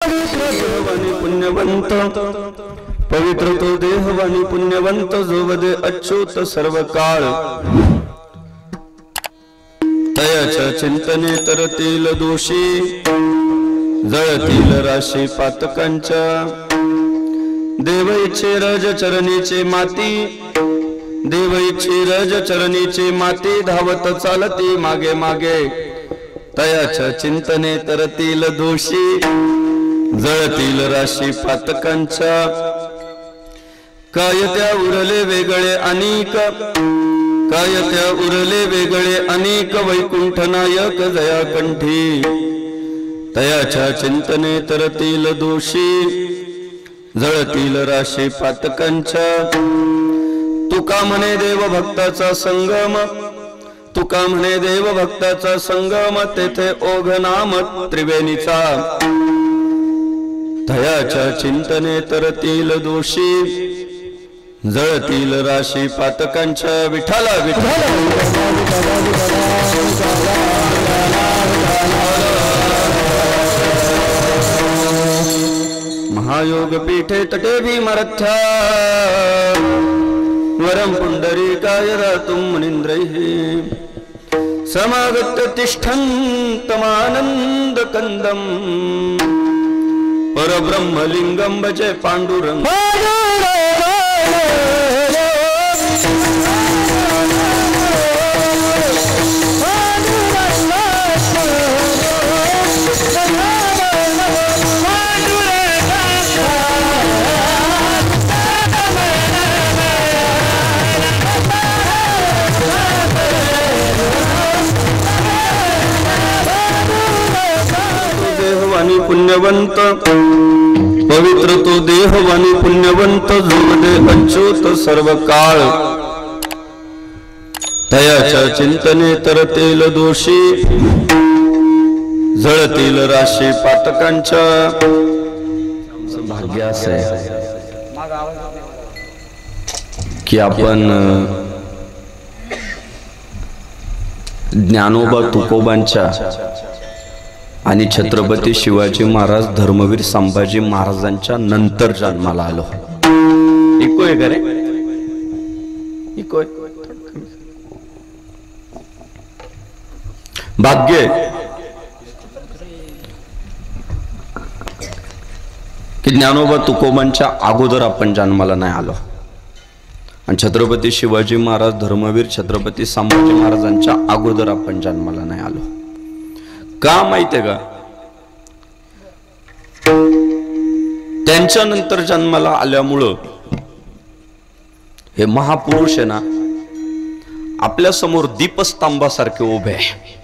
देहवानी पुण्यवंत पवित्र तो देहवानी पुण्यवंत जो वदे अच्युत सर्व काळ तयाच्या चिंतने तरतील दोषी जळतील राशी पातकांच्या देवईचे रज चरणीचे माती देवईचे रज चरणीचे माती धावत चालती मागे मागे तयाच्या चिंतने तरतील दोषी जळतील राशी पातकांच्या काय त्या उरले वेगळे अनेक काय त्या उरले वेगळे अनेक वैकुंठ नायक जयाकंठी तयाच्या चिंतने तरतील दोषी जळतील राशी पातकांच्या तुका म्हणे देव भक्ताचा संगम तुका म्हणे देव भक्ताचा संगम तेथे ओघ नाम त्रिवेणीचा तयाच्या चिंतने तरतील दोषी जळतील राशी पातकांच्या विठाला महायोग पीठे तटे भीमरथ्या वरम पुंडरीकाय रातुं मुनीन्द्रैः समागत तिष्ठन्तमानन्द कंदम परब्रह्मलिंगम भजे पांडुरंग पुण्यवंत पवित्र तो देहवानी पुण्यवंत जोडे अच्युत सर्व काळ तयाच्या चिंतने तरतील दोषी जळतील राशी पातकांच्या भाग्य असे की आपण ज्ञानोबा तुकोबांच्या आणि छत्रपती शिवाजी महाराज धर्मवीर संभाजी महाराजांच्या नंतर जन्माला आलो. इको आहे का रे? इको भाग्य की ज्ञानोबा तुकोबांच्या अगोदर आपण जन्माला नाही आलो आणि छत्रपती शिवाजी महाराज धर्मवीर छत्रपती संभाजी महाराजांच्या अगोदर आपण जन्माला नाही आलो. का माहितीये का? त्यांच्या नंतर जन्माला आल्यामुळं हे महापुरुष आहे ना आपल्या समोर दीपस्तंभासारखे उभे आहे.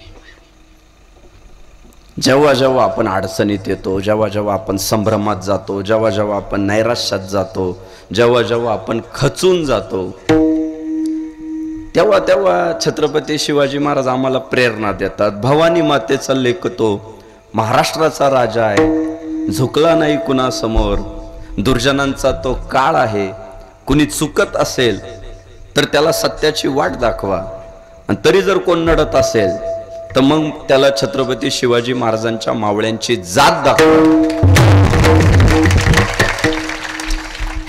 जेव्हा जेव्हा आपण अडचणीत येतो, जेव्हा जेव्हा आपण संभ्रमात जातो, जेव्हा जेव्हा आपण नैराश्यात जातो, जेव्हा जेव्हा आपण खचून जातो, तेव्हा तेव्हा छत्रपती शिवाजी महाराज आम्हाला प्रेरणा देतात. भवानी मातेचा लेक तो महाराष्ट्राचा राजा आहे, झुकला नाही कुणासमोर, दुर्जनांचा तो काळ आहे, कुणी चुकत असेल तर त्याला सत्याची वाट दाखवा आणि तरी जर कोण नडत असेल तर मग त्याला छत्रपती शिवाजी महाराजांच्या मावळ्यांची जात दाखवा.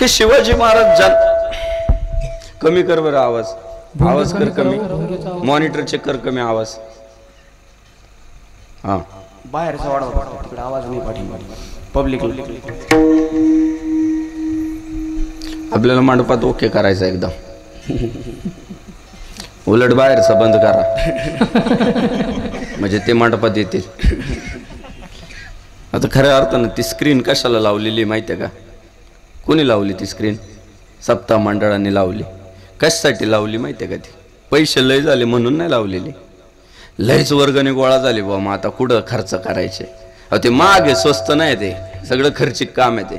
हे शिवाजी महाराज कमी कर बरं आवाज आवाज कर कमी, मॉनिटर चेक कर कमी आवाज. हा बाहेरचा वाढवा तिकडे आवाज नाही पाठीमागे पब्लिक. आपल्याला मंडपात ओके करायचं एकदम, उलट बाहेरचा बंद करा म्हणजे ते मंडपात येतील. आता खऱ्या अर्थानं ती स्क्रीन कशाला लावलेली माहितीये का? कोणी लावली ती स्क्रीन? सप्ताह मंडळाने लावली. कशासाठी लावली माहितीये का? ती पैसे लय झाले म्हणून नाही लावलेली, लयच वर्गणी गोळा झाली बुवा, मग आता कुठं खर्च करायचे. ते मागे स्वस्त नाही, ते सगळं खर्चिक काम आहे ते.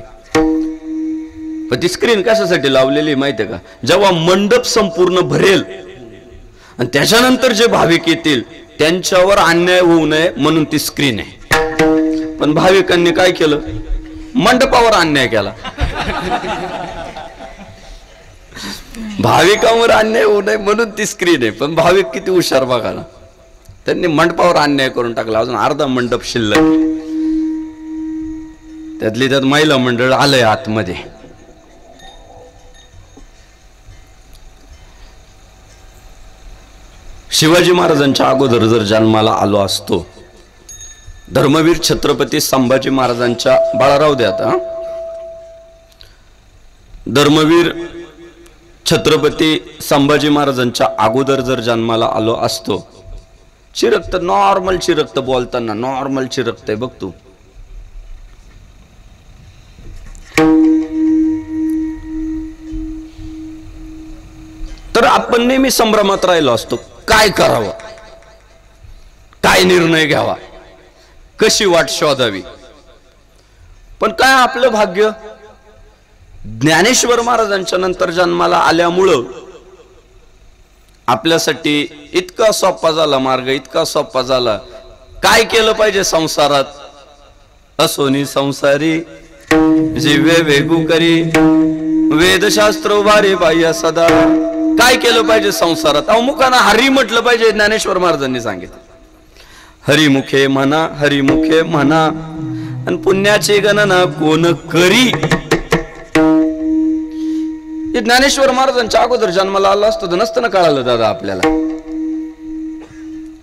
पण ती स्क्रीन कशासाठी लावलेली माहितीये का? जेव्हा मंडप संपूर्ण भरेल आणि त्याच्यानंतर जे भाविक येतील त्यांच्यावर अन्याय होऊ नये म्हणून ती स्क्रीन आहे. पण भाविकांनी काय केलं? मंडपावर अन्याय केला. भाविकांवर अन्याय होऊ नये म्हणून ती स्क्रीन आहे, पण भाविक किती हुशार बघा ना, त्यांनी मंडपावर अन्याय करून टाकला. अजून अर्धा मंडप शिल्लक. त्यातली त्यात महिला मंडळ आलंय आतमध्ये. शिवाजी महाराजांच्या अगोदर जर जन्माला आलो असतो, धर्मवीर छत्रपती संभाजी महाराजांच्या, बाळाराव द्या आता, धर्मवीर छत्रपती संभाजी महाराजांच्या अगोदर जर जन्माला आलो असतो, चिरक्त नॉर्मल चिरक्त बोलताना नॉर्मल चिरक्त आहे बघ तू, तर आपण नेहमी संभ्रमात राहिलो असतो. काय करावं, काय निर्णय घ्यावा, कशी वाट शोधावी. पण काय आपलं भाग्य, ज्ञानेश्वर महाराजांच्या नंतर जन्माला आल्यामुळं आपल्यासाठी इतका सोपा झाला मार्ग, इतका सोपा झाला. काय केलं पाहिजे संसारात, असोनी संसारी जीवे वेगू करी, वेदशास्त्र वारे बाह्य सदा. काय केलं पाहिजे संसारात, मुखानं हरी म्हटलं पाहिजे. ज्ञानेश्वर महाराजांनी सांगितलं, हरिमुखे म्हणा, हरिमुखे म्हणा, आणि पुण्याची गणना कोण करी. ज्ञानेश्वर महाराजांच्या अगोदर जन्माला आला असतो तर नसतं ना कळालं दादा आपल्याला.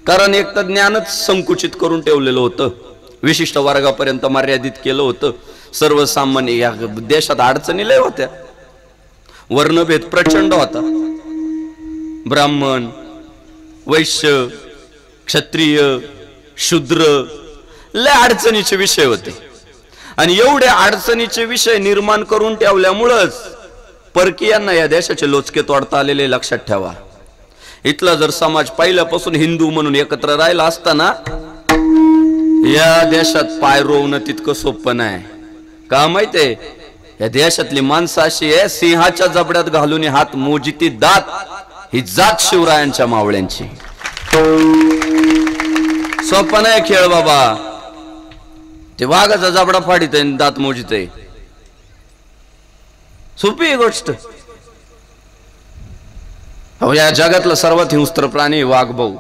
कारण एक तर ज्ञानच संकुचित करून ठेवलेलं होतं, विशिष्ट वर्गापर्यंत मर्यादित केलं होतं. सर्वसामान्य या देशात अडचणी लय होत्या, वर्णभेद प्रचंड होता. ब्राह्मण, वैश्य, क्षत्रिय, शूद्र लय अडचणीचे विषय होते. आणि एवढे अडचणीचे विषय निर्माण करून ठेवल्यामुळंच परकीयांना या देशाचे लोचके तोडता आलेले लक्षात ठेवा. इथला जर समाज पहिल्यापासून हिंदू म्हणून एकत्र राहिला असताना या देशात पाय रोवणं तितकं सोपं नाही. का माहितीये, या देशातली माणसं अशी आहे, सिंहाच्या जबड्यात घालून हात मोजिती दात, ही जात शिवरायांच्या मावळ्यांची. सोपं नाही खेळ बाबा. ते वाघाचा जबडा फाडीत आहे, दात मोजित आहे, सोपी ही गोष्ट. या जगातला सर्वात हिंस्त्र प्राणी वाघ भाऊ.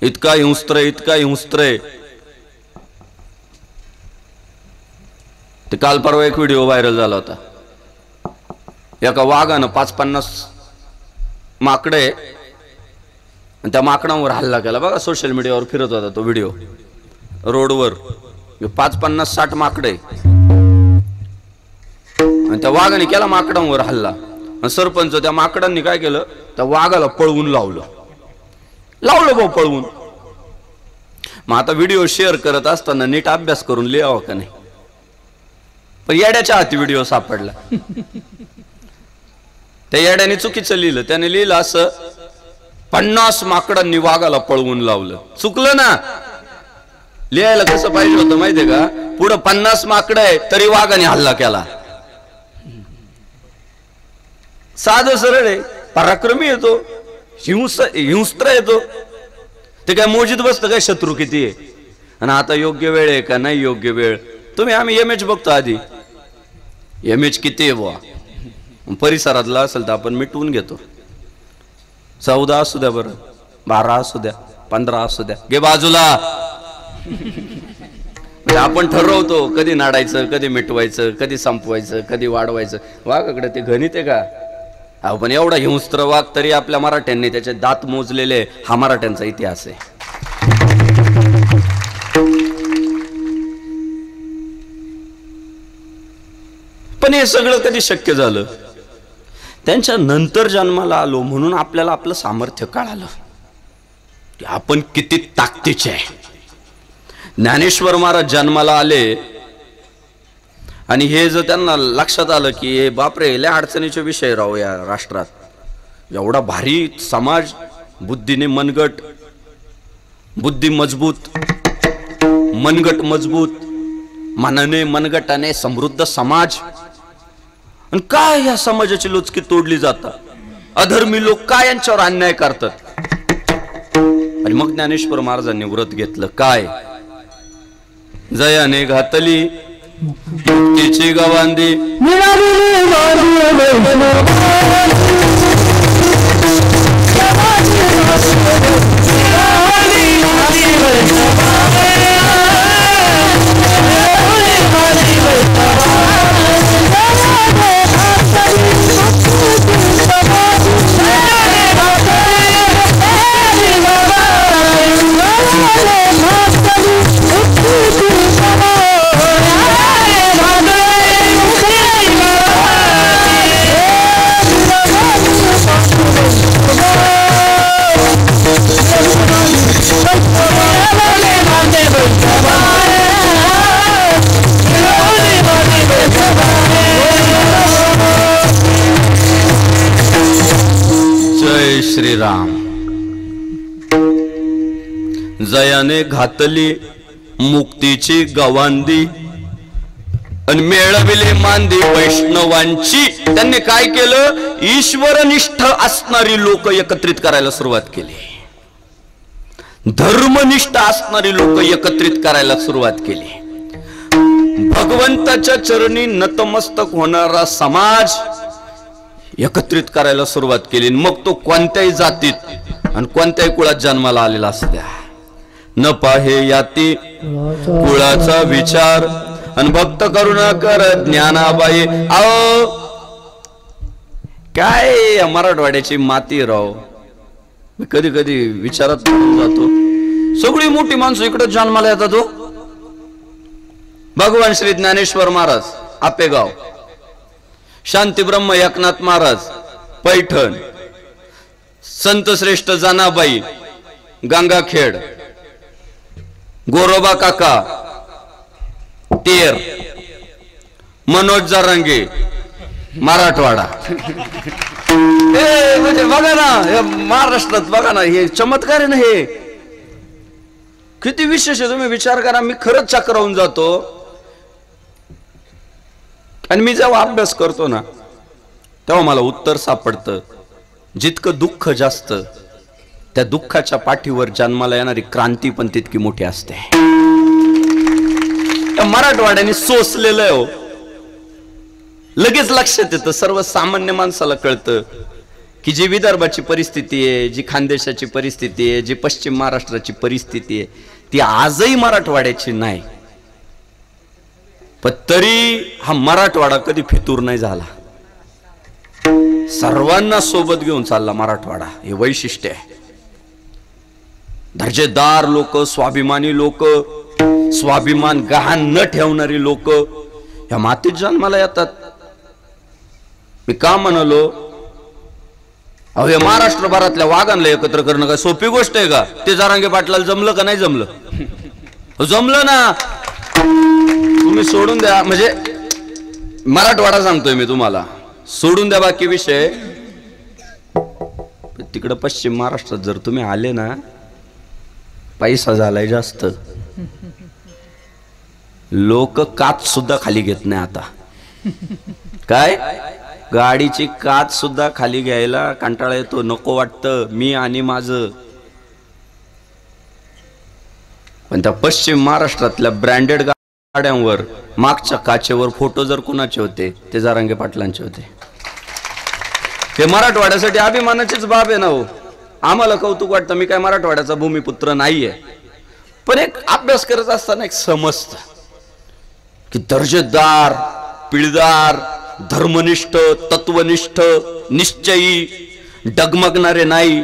इतका हिंस्त्र, इतका हिंस्त्र. ते काल परवा एक व्हिडिओ व्हायरल झाला होता. एका वाघानं 5-50 माकडे आणि त्या माकडांवर हल्ला केला. बघा सोशल मीडियावर फिरत होता तो व्हिडिओ. रोडवर 5-50-60 माकडे आणि त्या वाघाने केला माकडांवर हल्ला. सरपंच त्या माकडांनी काय केलं, त्या वाघाला पळवून लावलं भाऊ, पळवून. मग आता व्हिडिओ शेअर करत असताना नीट अभ्यास करून लिहावा का नाही. पण येड्याच्या हाती व्हिडिओ सापडला. त्या येड्याने चुकीचं लिहिलं. त्याने लिहिलं असं, 50 माकडांनी वाघाला पळवून लावलं. चुकलं ना. लिहायला कसं पाहिजे होतं माहितीये का, पुढं 50 माकड आहे तरी वाघाने हल्ला केला. साधं सरळ आहे, पराक्रमी येतो, हिंस्त्र येतो. ते काय मोजित बसतं काय शत्रू किती आहे. आणि आता योग्य वेळ आहे का नाही योग्य वेळ. आम्ही एमएच बघतो आधी, एमएच किती आहे बुवा. परिसरातला असेल तर आपण मिटवून घेतो. 14 असू द्या बरं, 12 असू द्या, 15 असू द्या, गे बाजूला. आपण ठरवतो कधी नाडायचं, कधी मिटवायचं, कधी संपवायचं, कधी वाढवायचं. वाघाकडे ते गणित आहे का. पण एवढा हिंस्त्र वाघ तरी आपल्या मराठ्यांनी त्याचे दात मोजलेले. हा मराठ्यांचा इतिहास आहे. पण हे सगळं कधी शक्य झालं, त्यांच्या नंतर जन्माला आलो म्हणून आपल्याला आपलं सामर्थ्य कळालं की आपण किती ताकदीचे आहे. ज्ञानेश्वर महाराज जन्माला आले आणि हे जर त्यांना लक्षात आलं की हे बापरे लय अडचणीचे विषय राहू या राष्ट्रात, एवढा भारी समाज, बुद्धीने मनगट, बुद्धी मजबूत, मनगट मजबूत, मनाने मनगटाने समृद्ध समाज, आणि काय या समाजाची लोचकी तोडली जातात. अधर्मी लोक काय यांच्यावर अन्याय करतात. आणि मग ज्ञानेश्वर महाराजांनी व्रत घेतलं. काय, जयाने घातली मुक्तीची गवांदी, श्रीराम. जयाने घातली मुक्तीची गवांदी आणि मेळविले मांदी वैष्णवांची. त्यांनी काय केलं? ईश्वरनिष्ठ असणारी लोक एकत्रित करायला सुरुवात केली. धर्मनिष्ठ असणारी लोक एकत्रित करायला सुरुवात केली. भगवंताच्या चरणी नतमस्तक होणारा समाज एकत्रित करायला सुरुवात केली. मग तो कोणत्याही जातीत आणि कोणत्याही कुळात जन्माला आलेला असू द्या, न पाहे याती कुळाचा विचार आणि भक्त करुणा कर ज्ञानाबाई. अहो काय मराठवाड्याची माती राव. मी कधी कधी विचारात पडून जातो. सगळी मोठी माणसं इकडे जन्माला येतात. हो, भगवान श्री ज्ञानेश्वर महाराज आपेगाव, शांतीब्रह्म एकनाथ महाराज पैठण, संत श्रेष्ठ जनाबाई गंगाखेड, गोरोबा काका तेर, मनोज जारांगे मराठवाडा. म्हणजे बघा ना, महाराष्ट्रात बघा ना, हे चमत्कार आहे ना. हे किती विशेष आहे. तुम्ही विचार करा. मी खरंच चक्रावून जातो. आणि मी जेव्हा अभ्यास करतो ना, तेव्हा मला उत्तर सापडतं. जितकं दुःख जास्त, त्या दुःखाच्या पाठीवर जन्माला येणारी क्रांती पण तितकी मोठी असते. मराठवाड्याने सोसलेलं आहे. हो, लगेच लक्षात येतं. सर्वसामान्य माणसाला कळतं की जी विदर्भाची परिस्थिती आहे, जी खानदेशाची परिस्थिती आहे, जी पश्चिम महाराष्ट्राची परिस्थिती आहे, ती आजही मराठवाड्याची नाही. पण तरी हा मराठवाडा कधी फितूर नाही झाला. सर्वांना सोबत घेऊन चालला मराठवाडा. हे वैशिष्ट्य आहे. दर्जेदार लोक, स्वाभिमानी लोक, स्वाभिमान गहाण न ठेवणारी लोक या मातीत जन्माला येतात. मी का म्हणालो, अहो हे महाराष्ट्रभरातल्या वाघांना एकत्र करणं काय सोपी गोष्ट आहे का? ते जरांगे पाटलाला जमलं का नाही जमलं? जमलं ना. तुम्ही सोडून द्या, म्हणजे मराठवाडा सांगतोय मी तुम्हाला, सोडून द्या बाकी विषय. तिकडं पश्चिम महाराष्ट्रात जर तुम्ही आले ना, पैसा झालाय जास्त. लोक काच सुद्धा खाली घेत नाही आता. काय गाडीची काच सुद्धा खाली घ्यायला कंटाळा येतो, नको वाटतं मी आणि माझं. पण त्या पश्चिम महाराष्ट्रातल्या ब्रँडेड गाड्यांवर मागच्या काचेवर फोटो जर कुणाचे होते, ते जारांगे पाटलांचे होते. हे मराठवाड्यासाठी अभिमानाचीच बाब आहे ना. हो, आम्हाला कौतुक वाटतं. मी काय मराठवाड्याचा भूमिपुत्र नाहीये, पण एक अभ्यास करत असताना एक समजतं की दर्जेदार, पिळदार, धर्मनिष्ठ, तत्वनिष्ठ, निश्चयी, डगमगणारे नाही,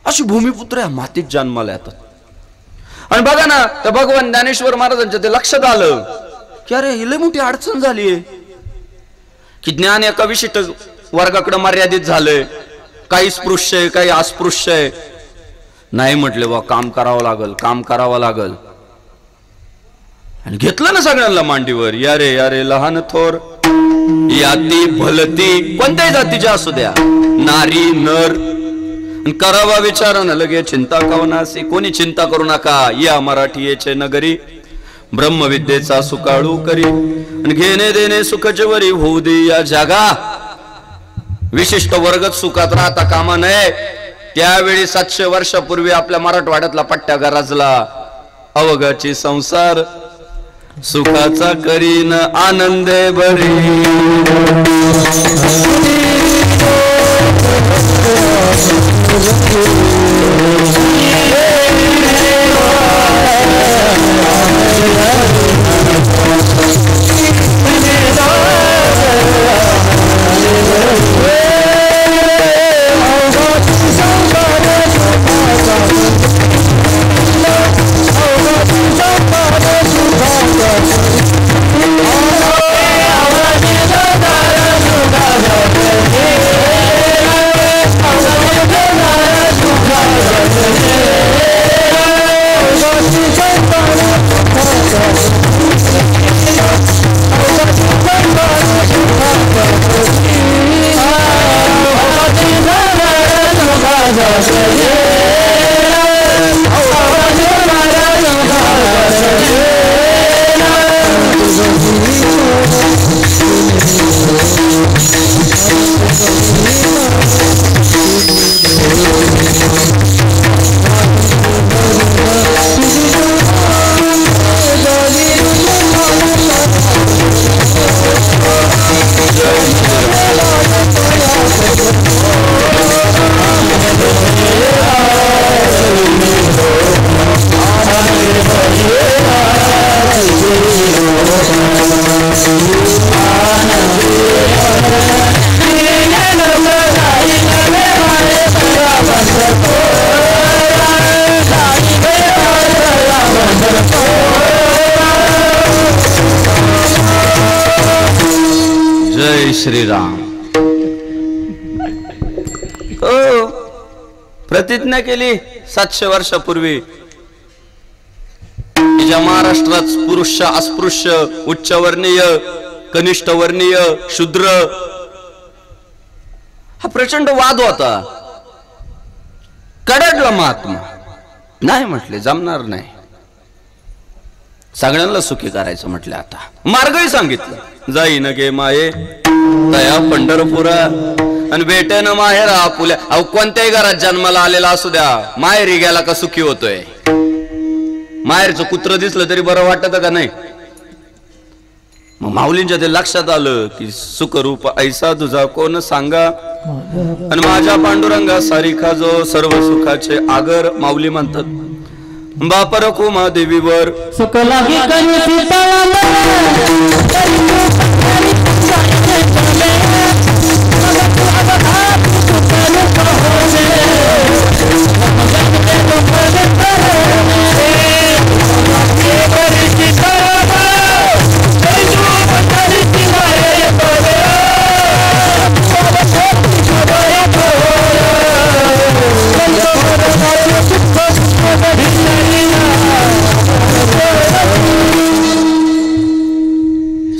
अशी भूमिपुत्र या मातीत जन्माला येतात. आणि बघा ना, त्या भगवान ज्ञानेश्वर महाराजांच्या ते लक्षात आलं की अरे ही लय मोठी अडचण झालीये की ज्ञान एका विशिष्ट वर्गाकडे मर्यादित झालंय. काही स्पृश्य आहे, काही अस्पृश्य आहे. नाही म्हटले बा, काम करावं लागल, काम करावं लागल. आणि घेतलं ना सगळ्यांना मांडीवर. यारे यारे लहान थोर, याती भलती, कोणत्याही जातीच्या असू द्या, नारी नर, करावा विचारानं लगे चिंता कवनासी. कोणी चिंता करू नका, या मराठीचे नगरी, ब्रह्मविद्येचा सुकाळू करी, आणि घेणे देणे सुखजवरी होऊ दे या जागा. विशिष्ट वर्गच सुखात राहता कामा नये. त्यावेळी 700 वर्षापूर्वी आपल्या मराठवाड्यातला पट्ट्या गरजला. अवघाची संसार सुखाचा करीन आनंदे बरी. जय श्रीराम. हो, प्रतिज्ञा केली 700 वर्षापूर्वी. ज्या महाराष्ट्रात पुरुष अस्पृश्य, उच्चवर्णीय, कनिष्ठवर्णीय, शूद्र हा प्रचंड वाद होता. कडाडला महात्मा नाही म्हटले, जमणार नाही, सगळ्यांना सुखी करायचं म्हटलं. आता मार्गही सांगितलं, जाईन गे माये तया पंढरपुरा आणि बेट्यानं माहेर आपुल्या. अहो कोणत्याही घरात जन्माला आलेला असू द्या, माहेरी गेला का सुखी होतोय. माहेरचं कुत्र दिसलं तरी बरं वाटत का नाही. मग माऊलींच्या ते लक्षात आलं की सुखरूप ऐसा तुझा कोण सांगा, आणि माझ्या पांडुरंगा सारिखा जो सर्व सुखाचे आगर. माऊली म्हणतात बाप रखुमा देवीवर सुख लागी करी सीताराम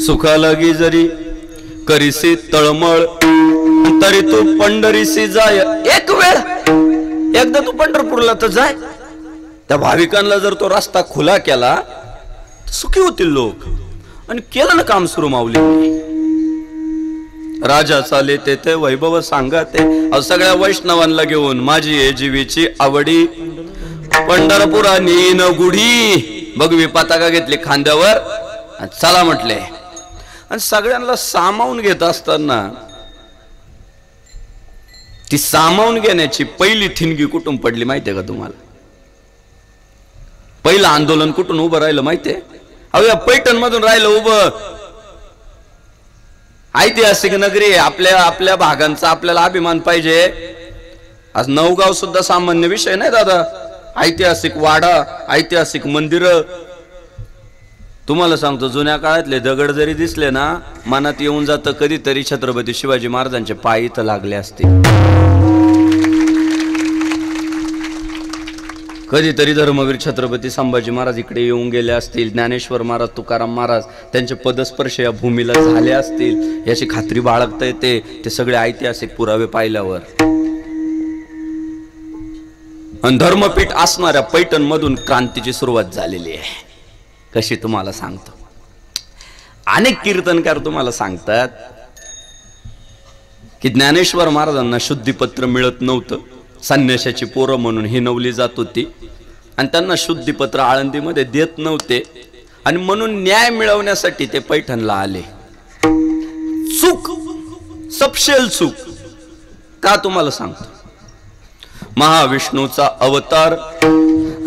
सुखा लागी जरी करीसी तळमळ तरी तू पंढरीसी जाय. एक वेळ एकदा तू पंढरपूरला तर जाय. त्या भाविकांना जर तो रस्ता खुला केला तर सुखी होतील लोक. आणि केलं ना काम सुरू माऊली. राजा चाले ते वैभव सांगा ते. सगळ्या वैष्णवांना घेऊन माझी हे जीवीची आवडी पंढरपुरा नीन गुढी. भगवी पताका घेतली खांद्यावर, चला म्हटले. आणि सगळ्यांना सामावून घेत असताना ती सामावून घेण्याची पहिली ठिणगी कुठून पडली माहितीये का तुम्हाला? पहिलं आंदोलन कुठून उभं राहिलं माहितीये? अहो या पैठण मधून राहिलं उभं. ऐतिहासिक नगरी आहे, आपल्या भागांचा आपल्याला अभिमान पाहिजे. आज नवगाव सुद्धा सामान्य विषय नाही दादा. ऐतिहासिक वाडा, ऐतिहासिक मंदिर. तुम्हाला सांगतो, जुन्या काळातले दगड जरी दिसले ना, मनात येऊन जातं कधीतरी छत्रपती शिवाजी महाराजांचे पाय इथं लागले असते. कधीतरी धर्मवीर छत्रपती संभाजी महाराज इकडे येऊन गेले असतील. ज्ञानेश्वर महाराज, तुकाराम महाराज त्यांचे पदस्पर्श या भूमीला झाले असतील, याची खात्री बाळगता येते ते सगळे ऐतिहासिक पुरावे पाहिल्यावर. आणि धर्मपीठ असणाऱ्या पैठण मधून क्रांतीची सुरुवात झालेली आहे. कशी तुम्हाला सांगतो. अनेक कीर्तनकार तुम्हाला सांगतात की ज्ञानेश्वर महाराजांना शुद्धीपत्र मिळत नव्हतं. संन्याशाची पोरं म्हणून हिनवली जात होती आणि त्यांना शुद्धीपत्र आळंदीमध्ये देत नव्हते. आणि म्हणून न्याय मिळवण्यासाठी ते पैठणला आले. चूक, सपशेल चूक. का तुम्हाला सांगतो. महाविष्णूचा अवतार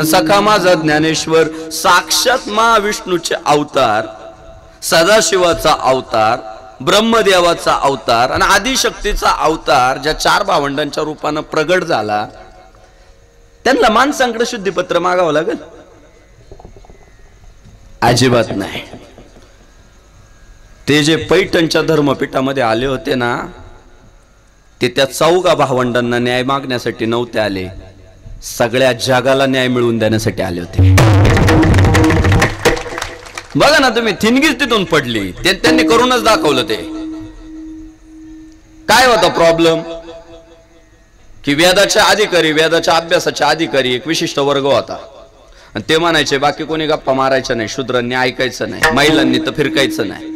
सखा माझा ज्ञानेश्वर, साक्षात महाविष्णूचे अवतार, सदाशिवाचा अवतार, ब्रह्मदेवाचा अवतार आणि आदिशक्तीचा अवतार, ज्या 4 भावंडांच्या रूपानं प्रगट झाला, त्यांना माणसांकडे शुद्धीपत्र मागावं लागेल? अजिबात नाही. ते जे पैठणच्या धर्मपीठामध्ये आले होते ना, ते त्या 4 भावंडांना न्याय मागण्यासाठी नव्हते आले, सगळ्या जगाला न्याय मिळवून देण्यासाठी आले होते. बघा ना तुम्ही, थिनगीच तिथून पडली. त्यांनी करूनच दाखवलं. ते काय होता प्रॉब्लेम की वेदाच्या अधिकारी, वेदाच्या अभ्यासाच्या अधिकारी एक विशिष्ट वर्ग होता. आणि ते म्हणायचे बाकी कोणी गप्पा मारायच्या नाही, शूद्रांनी ऐकायचं नाही, महिलांनी तर फिरकायचं नाही,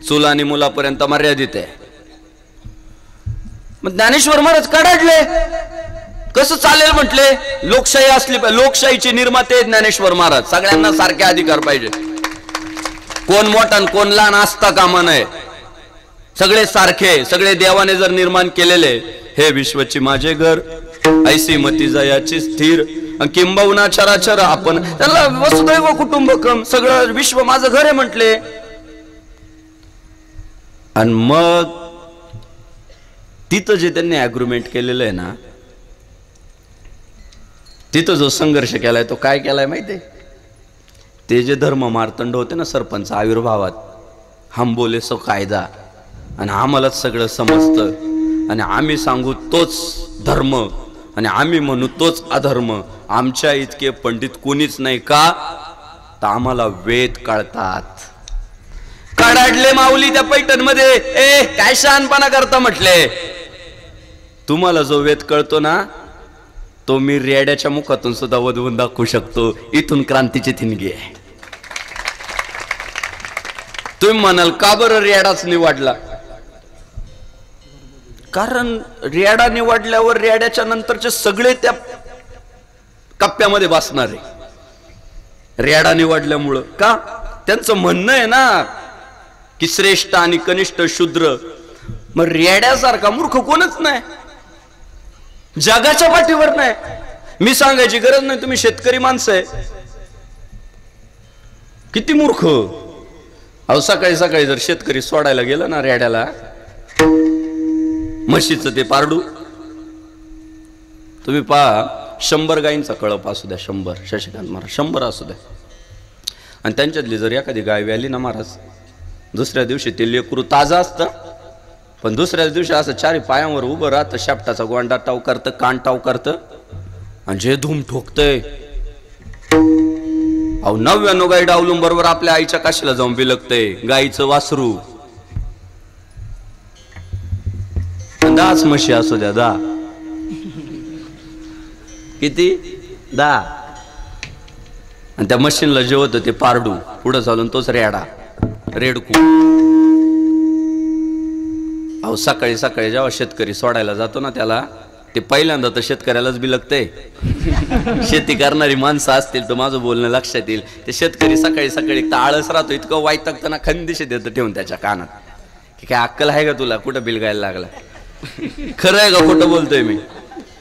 चूल आणि मुलापर्यंत मर्यादित आहे. मग ज्ञानेश्वर महाराज कडाडले. कसं चालेल म्हटले? लोकशाही असली पाहिजे. लोकशाहीचे निर्माते ज्ञानेश्वर महाराज. सगळ्यांना सारखे अधिकार पाहिजे. कोण मोठा कोण लहान असता कामा नये. सगळे सारखे, सगळे देवाने जर निर्माण केलेले. हे विश्वची माझे घर, ऐसी मती जयाची स्थिर, किंबहुना चराचर आपण. त्याला वसुदैव कुटुंबकम, सगळं विश्व माझं घर आहे म्हटले. आणि मग तिथं जे त्यांनी अग्रीमेंट केलेलं आहे ना, तिथं जो संघर्ष केलाय तो काय केलाय माहितीये? ते जे धर्म मार्तंड होते ना सरपंच आविर्भावात, हम बोले सो कायदा, आणि आम्हालाच सगळं समजतं आणि आम्ही सांगू तोच धर्म आणि आम्ही म्हणू तोच अधर्म, आमच्या इतके पंडित कोणीच नाही का? तर आम्हाला वेद कळतात. कडाडले माऊली त्या पैठण मध्ये, ए काय शहाणपणा करता म्हटले. तुम्हाला जो वेद कळतो ना तो मी रेड्याच्या मुखातून सुद्धा वधवून दाखवू शकतो. इथून क्रांतीची थिणगी आहे. तुम्ही म्हणाल का बरं रेडाच निवडला? कारण रेडा निवडल्यावर रेड्याच्या नंतरचे सगळे त्या कप्प्यामध्ये बसणार आहे. रेडा निवडल्यामुळं का? त्यांचं म्हणणं आहे ना की श्रेष्ठ आणि कनिष्ठ शूद्र. मग रेड्यासारखा मूर्ख कोणच नाही जगाच्या पाठीवर. नाही मी सांगायची गरज नाही, तुम्ही शेतकरी माणसं आहे. किती मूर्ख. अहो सकाळी सकाळी जर शेतकरी सोडायला गेलं ना रेड्याला म्हशीचं ते पारडू, तुम्ही पहा 100 गायींचा कळप असू द्या, 100 शशिकांत महाराज 100 असू द्या, आणि त्यांच्यातली जर एखादी गाय व्याली ना महाराज, दुसऱ्या दिवशी ते लेकरू ताजा असतं, पण दुसऱ्याच दिवशी असं चारी पायांवर उभं राहतं, शापटाचा गोंडा टाव करतं, कान टाव करतं आणि जे धूम ठोकतय. अहो 99 गाई डावलून बरोबर आपल्या आईच्या काशीला जाऊन बिलकतय गाईचं वासरू. 10 म्हशी असू द्या, 10 किती 10, आणि त्या मशीनला जे होतं ते पारडू, पुढं चालून तोच रेडा रेडकू. अहो सकाळी सकाळी जेव्हा शेतकरी सोडायला जातो ना त्याला, ते पहिल्यांदा तर शेतकऱ्यालाच बिलकतंय. शेती करणारी माणसं असतील तर माझं बोलणं लक्षात येईल. ते शेतकरी सकाळी सकाळी आळस राहतो, इतकं वैतागताना खंदिशी देतं ठेवून त्याच्या कानात की काय अक्कल आहे का तुला, कुठं बिलगायला लागला, खरं आहे का खोटं बोलतोय मी.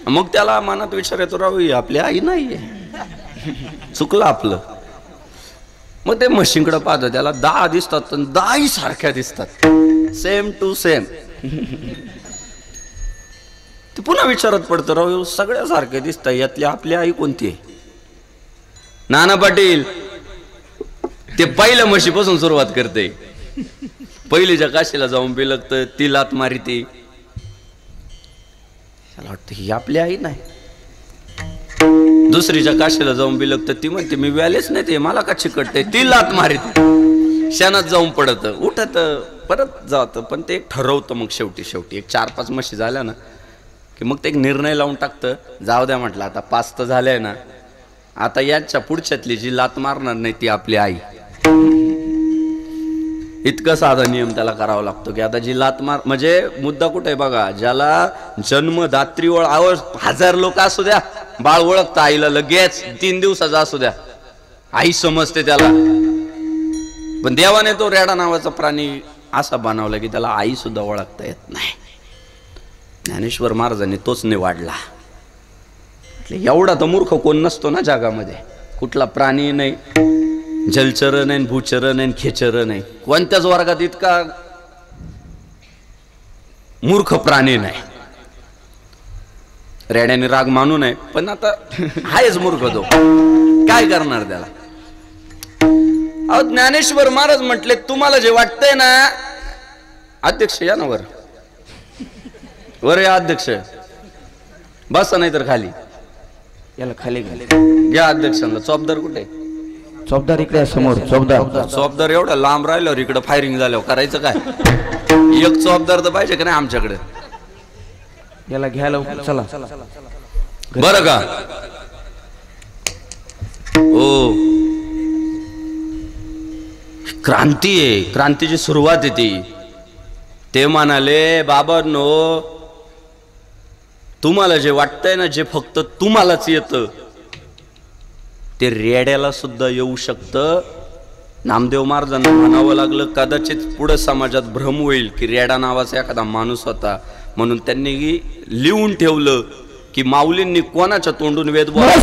मग त्याला मनात विचार येतो, राहू आपली आई नाहीये, चुकलं आपलं. मग ते म्हशींकडे पाहतं, त्याला 10 दिसतात, 10 सारख्या दिसतात, सेम टू सेम. ते पुन्हा विचारत पडतं, राहू सगळ्या सारखे दिसतात, यातली आपली आई कोणती आहे? नाना पाटील ते पहिल्या म्हशीपासून सुरुवात करते. पहिलीच्या काशीला जाऊन बिलकतं, ती लात मारिती, त्याला वाटतं ही आपली आई नाही. दुसरीच्या काशीला जाऊन बिलकतं, ती म्हणते मी व्यालेच नाही, ते मला का चिकटते, ती लात मारिती, शेणात जाऊन पडत, उठत, परत जातं. पण ते एक ठरवतं मग शेवटी एक 4-5 म्हशी झाल्या ना की मग ते एक निर्णय लावून टाकतं, जाऊ द्या म्हटलं आता 5 तर झालंय ना, आता याच्या पुढच्यातली जी लात मारणार नाही ती आपली आई. इतका साधा नियम त्याला करावा लागतो की आता जी लात मार, म्हणजे मुद्दा कुठे आहे बघा, ज्याला जन्मदात्री ओळ, 1000 लोक असू द्या, बाळ ओळखतं आईला लगेच, 3 दिवसाचा असू द्या, आई समजते त्याला. पण देवाने तो रेडा नावाचा प्राणी असा बनवला की त्याला आई सुद्धा ओळखता येत नाही. ज्ञानेश्वर महाराजांनी तोच निवडला. एवढा तर मूर्ख कोण नसतो ना जगामध्ये, कुठला प्राणी नाही, जलचर नाही, भूचर नाही, खेचर नाही, कोणत्याच वर्गात इतका मूर्ख प्राणी नाही. रेड्याने राग मानू नये, पण आता आहेच मूर्ख तो, काय करणार त्याला. अहो ज्ञानेश्वर महाराज म्हटले, तुम्हाला जे वाटतंय ना, अध्यक्ष या ना वर या अध्यक्ष, बसा नाही तर खाली, याला खाली घाल, घ्या अध्यक्षांना. चौपदार कुठे? चौपदार इकडे समोर. चौपदार एवढा लांब राहिल्यावर इकडं फायरिंग झाल्यावर करायचं काय? एक चौपदार तर पाहिजे का नाही आमच्याकडे. याला घ्यायला चला बरं का. हो क्रांती आहे, क्रांतीची सुरुवात आहे ती. ते म्हणाले, बाबांनो तुम्हाला जे वाटतंय ना, जे फक्त तुम्हालाच येतं ते रेड्याला सुद्धा येऊ शकतं. नामदेव महाराजांना म्हणावं लागलं, कदाचित पुढे समाजात भ्रम होईल की रेडा नावाचा एखादा माणूस होता, म्हणून त्यांनी लिहून ठेवलं की माऊलींनी कोणाच्या तोंडून वेद बोला.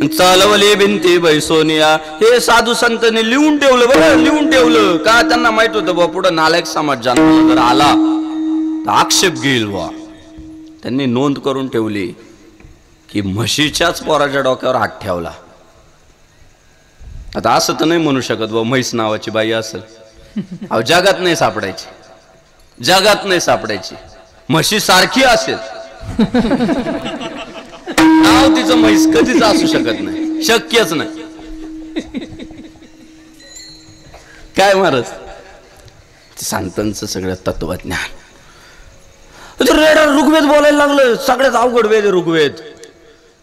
चालवली भिंती बैसोनिया. हे साधू संतांनी लिहून ठेवलं बरं, लिहून ठेवलं का? त्यांना माहित होतं बा पुढे नालायक समाज जन्माला जर आला तर आक्षेप घेईल बा. त्यांनी नोंद करून ठेवली की म्हशीच्याच पोराच्या डोक्यावर हात ठेवला. आता असं तर नाही म्हणू शकत बा म्हैस नावाची बाई असेल. अहो जगात नाही सापडायची, जगात नाही सापडायची. म्हशी सारखी असेल, नाव तिचं म्हैस कधीच असू शकत नाही, शक्यच नाही. काय महाराज संतांचं सगळं तत्वज्ञान. ऋग्वेद बोलायला लागलं. सगळ्यात अवघड वेद ऋग्वेद.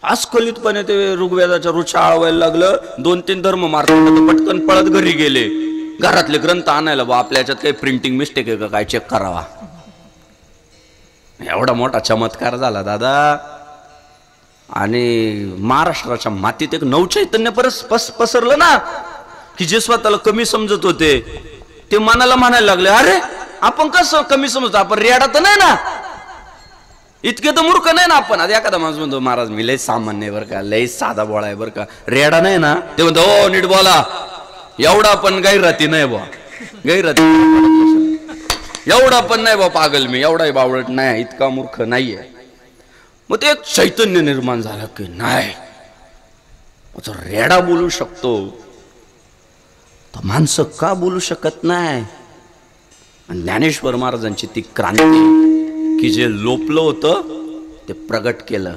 अस्खलितपणे ते ऋग्वेदाच्या रुचा आळवायला लागलं. 2-3 धर्म मार्तंड पटकन पळत घरी गेले. घरातले ग्रंथ आणायला बा आपल्या याच्यात काही प्रिंटिंग मिस्टेक आहे का काय चेक करावा. एवढा मोठा चमत्कार झाला दादा. आणि महाराष्ट्राच्या मातीत एक नवचैतन्य पसरलं ना की जे स्वतःला कमी समजत होते ते मनाला म्हणायला लागले, अरे आपण कसं कमी समजतो, आपण रेडा तर नाही ना, इतके तर मूर्ख नाही ना आपण. आता एखादा माणूस म्हणतो महाराज मी लय सामान्य आहे बरं का, लय साधा बोळा आहे बरं का, रेडा नाही ना. ते म्हणतो हो नीट बोला, एवढा पण गैरती नाही बा, गैरती एवढा पण नाही बा पागल मी, एवढाही बावळट नाही, इतका मूर्ख नाहीये. मग ते एक चैतन्य निर्माण झालं की नाही रेडा बोलू शकतो तर माणसं का बोलू शकत नाही. आणि ज्ञानेश्वर महाराजांची ती क्रांती की जे लोपलं होतं ते प्रगट केलं.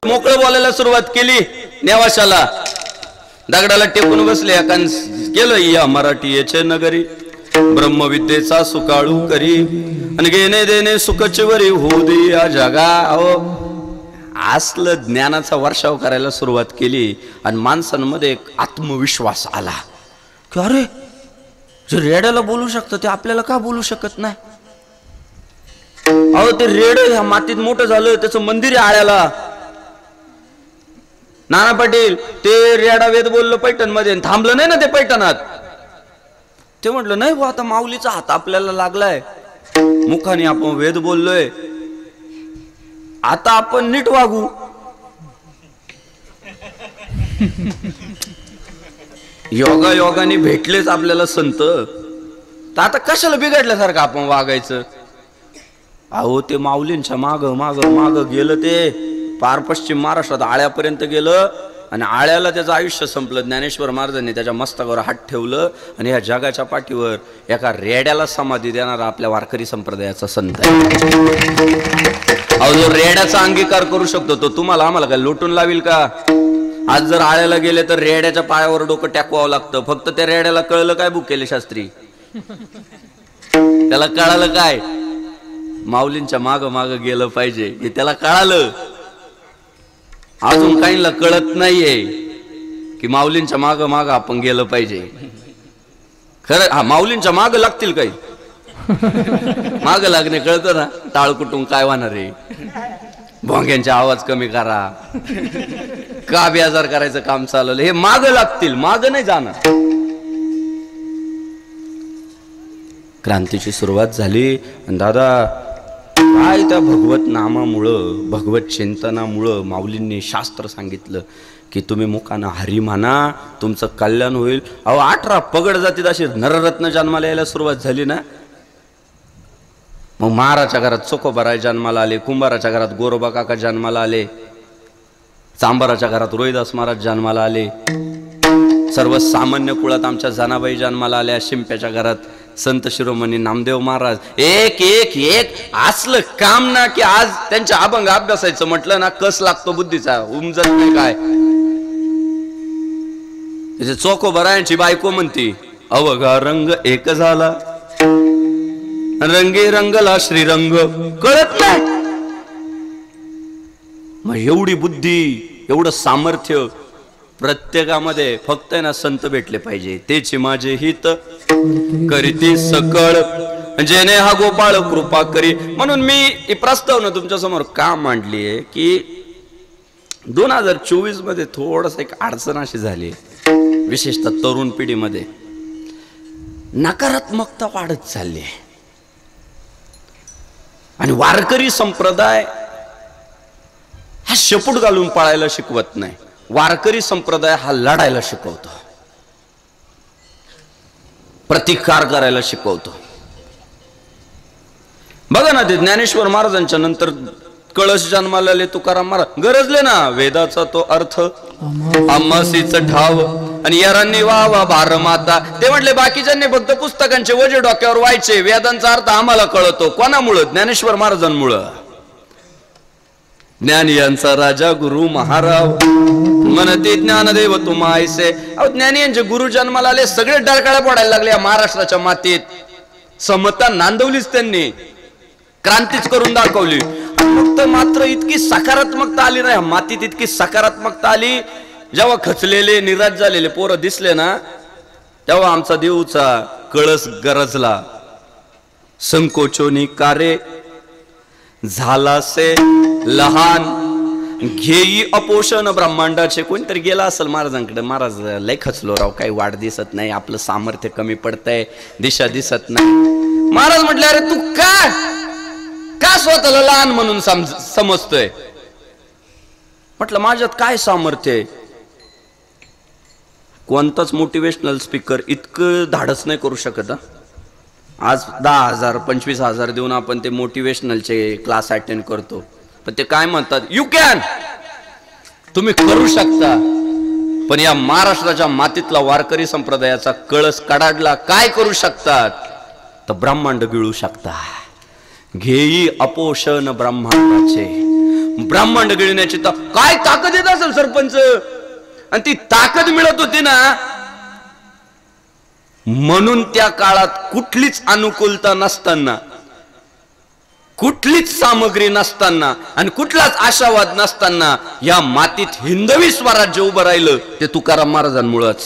मोकळं बोलायला सुरुवात केली. नेवाशाला दगडाला टेकून बसले. केलं या मराठी याचे नगरी, ब्रह्मविद्येचा सुकाळू करी आणि घेणे देणे सुखचवरी होऊ दे या जगा. अहो असलं ज्ञानाचा वर्षाव करायला सुरुवात केली आणि माणसांमध्ये एक आत्मविश्वास आला की अरे जे रेड्याला बोलू शकतं ते आपल्याला का बोलू शकत नाही. अहो ते रेड ह्या मातीत मोठं झालं, त्याचं मंदिर आहे आळ्याला. नाना पाटील ते रेडा वेद बोललं पैठण मध्ये, थांबलं नाही ना ते पैठणात. ते म्हटलं नाही बा आता माऊलीचा हात आपल्याला लागलाय, मुखाने आपण वेद बोललोय, आता आपण नीट वागू. योगाने भेटलेच आपल्याला संत, तर आता कशाला बिघडल्यासारखं आपण वागायचं. अहो ते माऊलींच्या माग माग माग गेलं, ते पार पश्चिम महाराष्ट्रात आळ्यापर्यंत गेलं आणि आळ्याला त्याचं आयुष्य संपलं. ज्ञानेश्वर महाराजांनी त्याच्या मस्तकावर हात ठेवलं आणि या जगाच्या पाठीवर एका रेड्याला समाधी देणारा आपल्या वारकरी संप्रदायाचा संत आहे. अहो जो रेड्याचा अंगीकार करू शकतो तो तुम्हाला आम्हाला काय लोटून लावील का. आज जर आळ्याला गेले तर रेड्याच्या पायावर डोकं टाकवावं लागतं. फक्त त्या रेड्याला कळलं काय बुकेले शास्त्री, त्याला कळालं काय माऊलींच्या माग माग गेलं पाहिजे हे त्याला कळालं. अजून काहींना कळत नाहीये की माऊलींच्या माग माग आपण गेलं पाहिजे. खरं हा माऊलींच्या माग लागतील काही, माग लागणे कळतं ना. टाळ कुटुंब काय होणार आहे, भोंग्यांचा आवाज कमी करा, का बेजार करायचं काम चालवलं, हे माग लागतील, माग नाही जाणार. क्रांतीची सुरुवात झाली आणि दादा काय त्या भगवत नामामुळं, भगवत चिंतनामुळं माऊलींनी शास्त्र सांगितलं की तुम्ही मुखानं हरी म्हणा, तुमचं कल्याण होईल. अहो 18 पगड जातीत अशी नररत्न जन्माला यायला सुरुवात झाली ना. मग महाराच्या घरात चोखोबाराय जन्माला आले, कुंभाराच्या घरात गोरोबा काका जन्माला आले, चांबाराच्या घरात रोहिदास महाराज जन्माला आले, सर्व सामान्य कुळात आमच्या जनाबाई जन्माला आल्या, शिंप्याच्या घरात संत शिरोमणी नामदेव महाराज. एक एक एक असलं काम ना की आज त्यांच्या अभंग अभ्यासायचं म्हटलं ना कस लागतो बुद्धीचा, उमजत नाही काय. त्याचे चोखोबारायांची बायको म्हणती अवघा रंग एक झाला, रंगे रंगला श्रीरंग, कळत नाही. मग एवढी बुद्धी, एवढं सामर्थ्य प्रत्येकामध्ये फक्त ना संत भेटले पाहिजे. तेची माझे हित करीती सकळ, जेने हा गोपाळ कृपा करी. म्हणून मी ही प्रस्तावना तुमच्या समोर का मांडली आहे की 2024 मध्ये थोडस एक अडचण अशी झाली, विशेषतः तरुण पिढीमध्ये नकारात्मकता वाढत चालली आहे. आणि वारकरी संप्रदाय हा शेपूट घालून पाळायला शिकवत नाही, वारकरी संप्रदाय हा लढायला शिकवतो, प्रतिकार करायला शिकवतो. बघा ना, ते ज्ञानेश्वर महाराजांच्या नंतर कळस जन्माला आले तुकाराम महाराज, गरजले ना वेदाचा तो अर्थ अम्मासीच ठाव आणि यारांनी वा वा भार माता. ते म्हटले बाकीच्यांनी फक्त पुस्तकांचे वजे डोक्यावर व्हायचे, वेदांचा अर्थ आम्हाला कळतो. कोणामुळं? ज्ञानेश्वर महाराजांमुळं. ज्ञान यांचा राजा गुरु महाराव म्हणते ज्ञानदेव तुम ऐसे. ज्ञानी यांचे गुरु जन्माला आले, सगळे डरकाळ्या पडायला लागले या महाराष्ट्राच्या मातीत. समता नांदवलीच त्यांनी, क्रांतीच करून दाखवली. फक्त मात्र इतकी सकारात्मकता आली नाही मातीत, इतकी सकारात्मकता आली जेव्हा खचलेले निराश झालेले पोरं दिसले ना, तेव्हा आमचा देऊचा कळस गरजला. संकोचोनी कारे झालासे लहान, घेई अपोषण ब्रह्मांडाचे. कोणतरी गेला असेल महाराजांकडे, महाराज लय खचलो राव, काही वाढ दिसत नाही, आपलं सामर्थ्य कमी पडतंय, दिशा दिसत नाही. महाराज म्हटले अरे तू का स्वतःला लहान म्हणून समजतोय? म्हटलं माझ्यात काय सामर्थ्य आहे? कोणताच मोटिवेशनल स्पीकर इतकं धाडस नाही करू शकत. आज 10,000 25,000 देऊन आपण ते मोटिवेशनलचे क्लास अटेंड करतो, पण ते काय म्हणतात, यू कॅन, तुम्ही करू शकता. पण या महाराष्ट्राच्या मातीतला वारकरी संप्रदायाचा कळस कडाडला, काय करू शकतात? तर ब्रह्मांड गिळू शकता. घेई अपोषण ब्रह्मांडाचे. ब्रह्मांड गिळण्याची काय ताकद येत असेल सरपंच, आणि ती ताकद मिळत होती ना, म्हणून त्या काळात कुठलीच अनुकूलता नसताना, कुठलीच सामग्री नसताना आणि कुठलाच आशावाद नसताना या मातीत हिंदवी स्वराज्य उभं राहिलं, ते तुकाराम महाराजांमुळेच.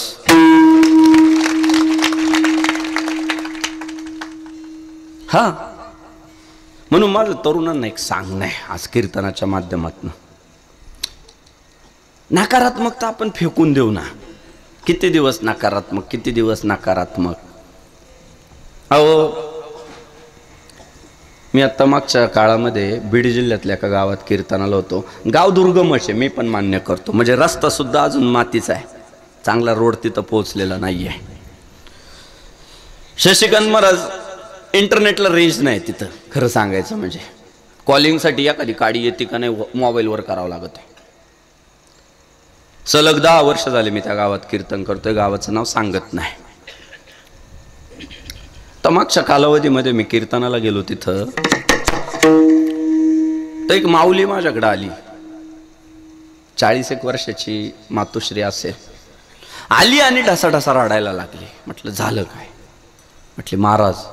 हा, म्हणून माझं तरुणांना एक सांगणं आहे आज कीर्तनाच्या माध्यमातून, नकारात्मकता आपण फेकून देऊ ना. किती दिवस नकारात्मक, किती दिवस नकारात्मक. अहो, मी आता मागच्या काळामध्ये बीड जिल्ह्यातल्या एका गावात कीर्तनाला होतो. गाव दुर्गमच आहे, मी पण मान्य करतो, म्हणजे रस्ता सुद्धा अजून मातीचा आहे, चांगला रोड तिथं पोहोचलेला नाही आहे. शशिकांत महाराज, इंटरनेटला रेंज नाही तिथं, खरं सांगायचं म्हणजे कॉलिंगसाठी एखादी काडी येते का नाही मोबाईलवर करावं लागत आहे. सलग 10 वर्ष झाले मी त्या गावात कीर्तन करतोय, गावाचं नाव सांगत नाही. तर मागच्या कालावधीमध्ये मी कीर्तनाला गेलो, तिथं तर एक माऊली माझ्याकडे आली, 40 वर्षाची मातोश्री असेल, आली आणि ढसाढसा रडायला लागली. म्हटलं झालं काय? म्हटली महाराज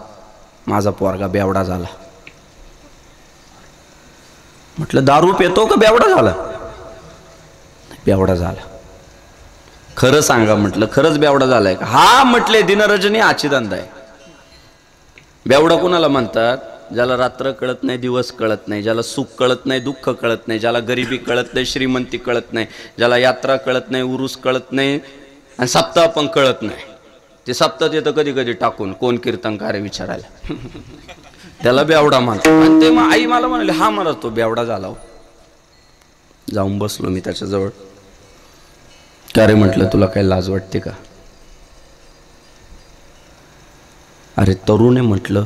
माझा पोरगा बेवडा झाला. म्हटलं दारू पितो का बेवडा झाला? बेवडा झाला. खरं सांगा म्हटलं, खरंच बेवडा झालाय का? हा म्हटले दिनरजनी आची धंदा आहे. बेवडा कोणाला म्हणतात? ज्याला रात्र कळत नाही, दिवस कळत नाही, ज्याला सुख कळत नाही, दुःख कळत नाही, ज्याला गरिबी कळत नाही, श्रीमंती कळत नाही, ज्याला यात्रा कळत नाही, उरूस कळत नाही आणि सप्ताह पण कळत नाही. ते सप्ताह येतं कधी कधी टाकून, कोण कीर्तनकार विचारायला, त्याला बेवडा म्हणतात. आणि ते मग आई मला म्हणाले हा मला तो बेवडा झाला. जाऊन बसलो मी त्याच्याजवळ. का रे म्हटलं, तुला काही लाज वाटते का? अरे तरुण आहे म्हटलं,